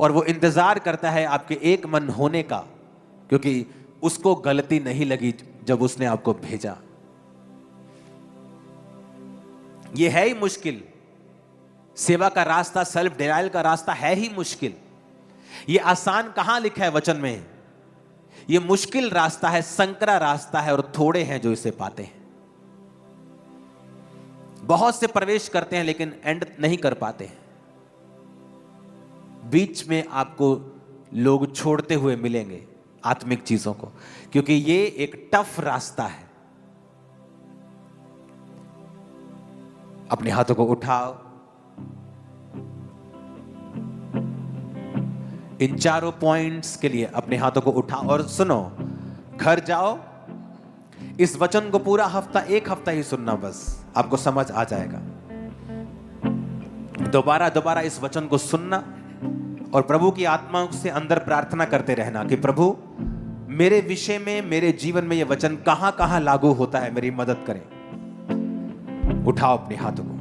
और वो इंतजार करता है आपके एक मन होने का, क्योंकि उसको गलती नहीं लगी जब उसने आपको भेजा। ये है ही मुश्किल, सेवा का रास्ता, सेल्फ डिनायल का रास्ता है ही मुश्किल। ये आसान कहां लिखा है वचन में? ये मुश्किल रास्ता है, संकरा रास्ता है, और थोड़े हैं जो इसे पाते हैं। बहुत से प्रवेश करते हैं लेकिन एंड नहीं कर पाते हैं। बीच में आपको लोग छोड़ते हुए मिलेंगे आत्मिक चीजों को, क्योंकि ये एक टफ रास्ता है। अपने हाथों को उठाओ, इन चारों पॉइंट्स के लिए अपने हाथों को उठाओ और सुनो। घर जाओ, इस वचन को पूरा हफ्ता, एक हफ्ता ही सुनना, बस आपको समझ आ जाएगा। दोबारा दोबारा इस वचन को सुनना और प्रभु की आत्मा से अंदर प्रार्थना करते रहना कि प्रभु मेरे विषय में, मेरे जीवन में यह वचन कहां कहां लागू होता है, मेरी मदद करें। उठाओ अपने हाथों को।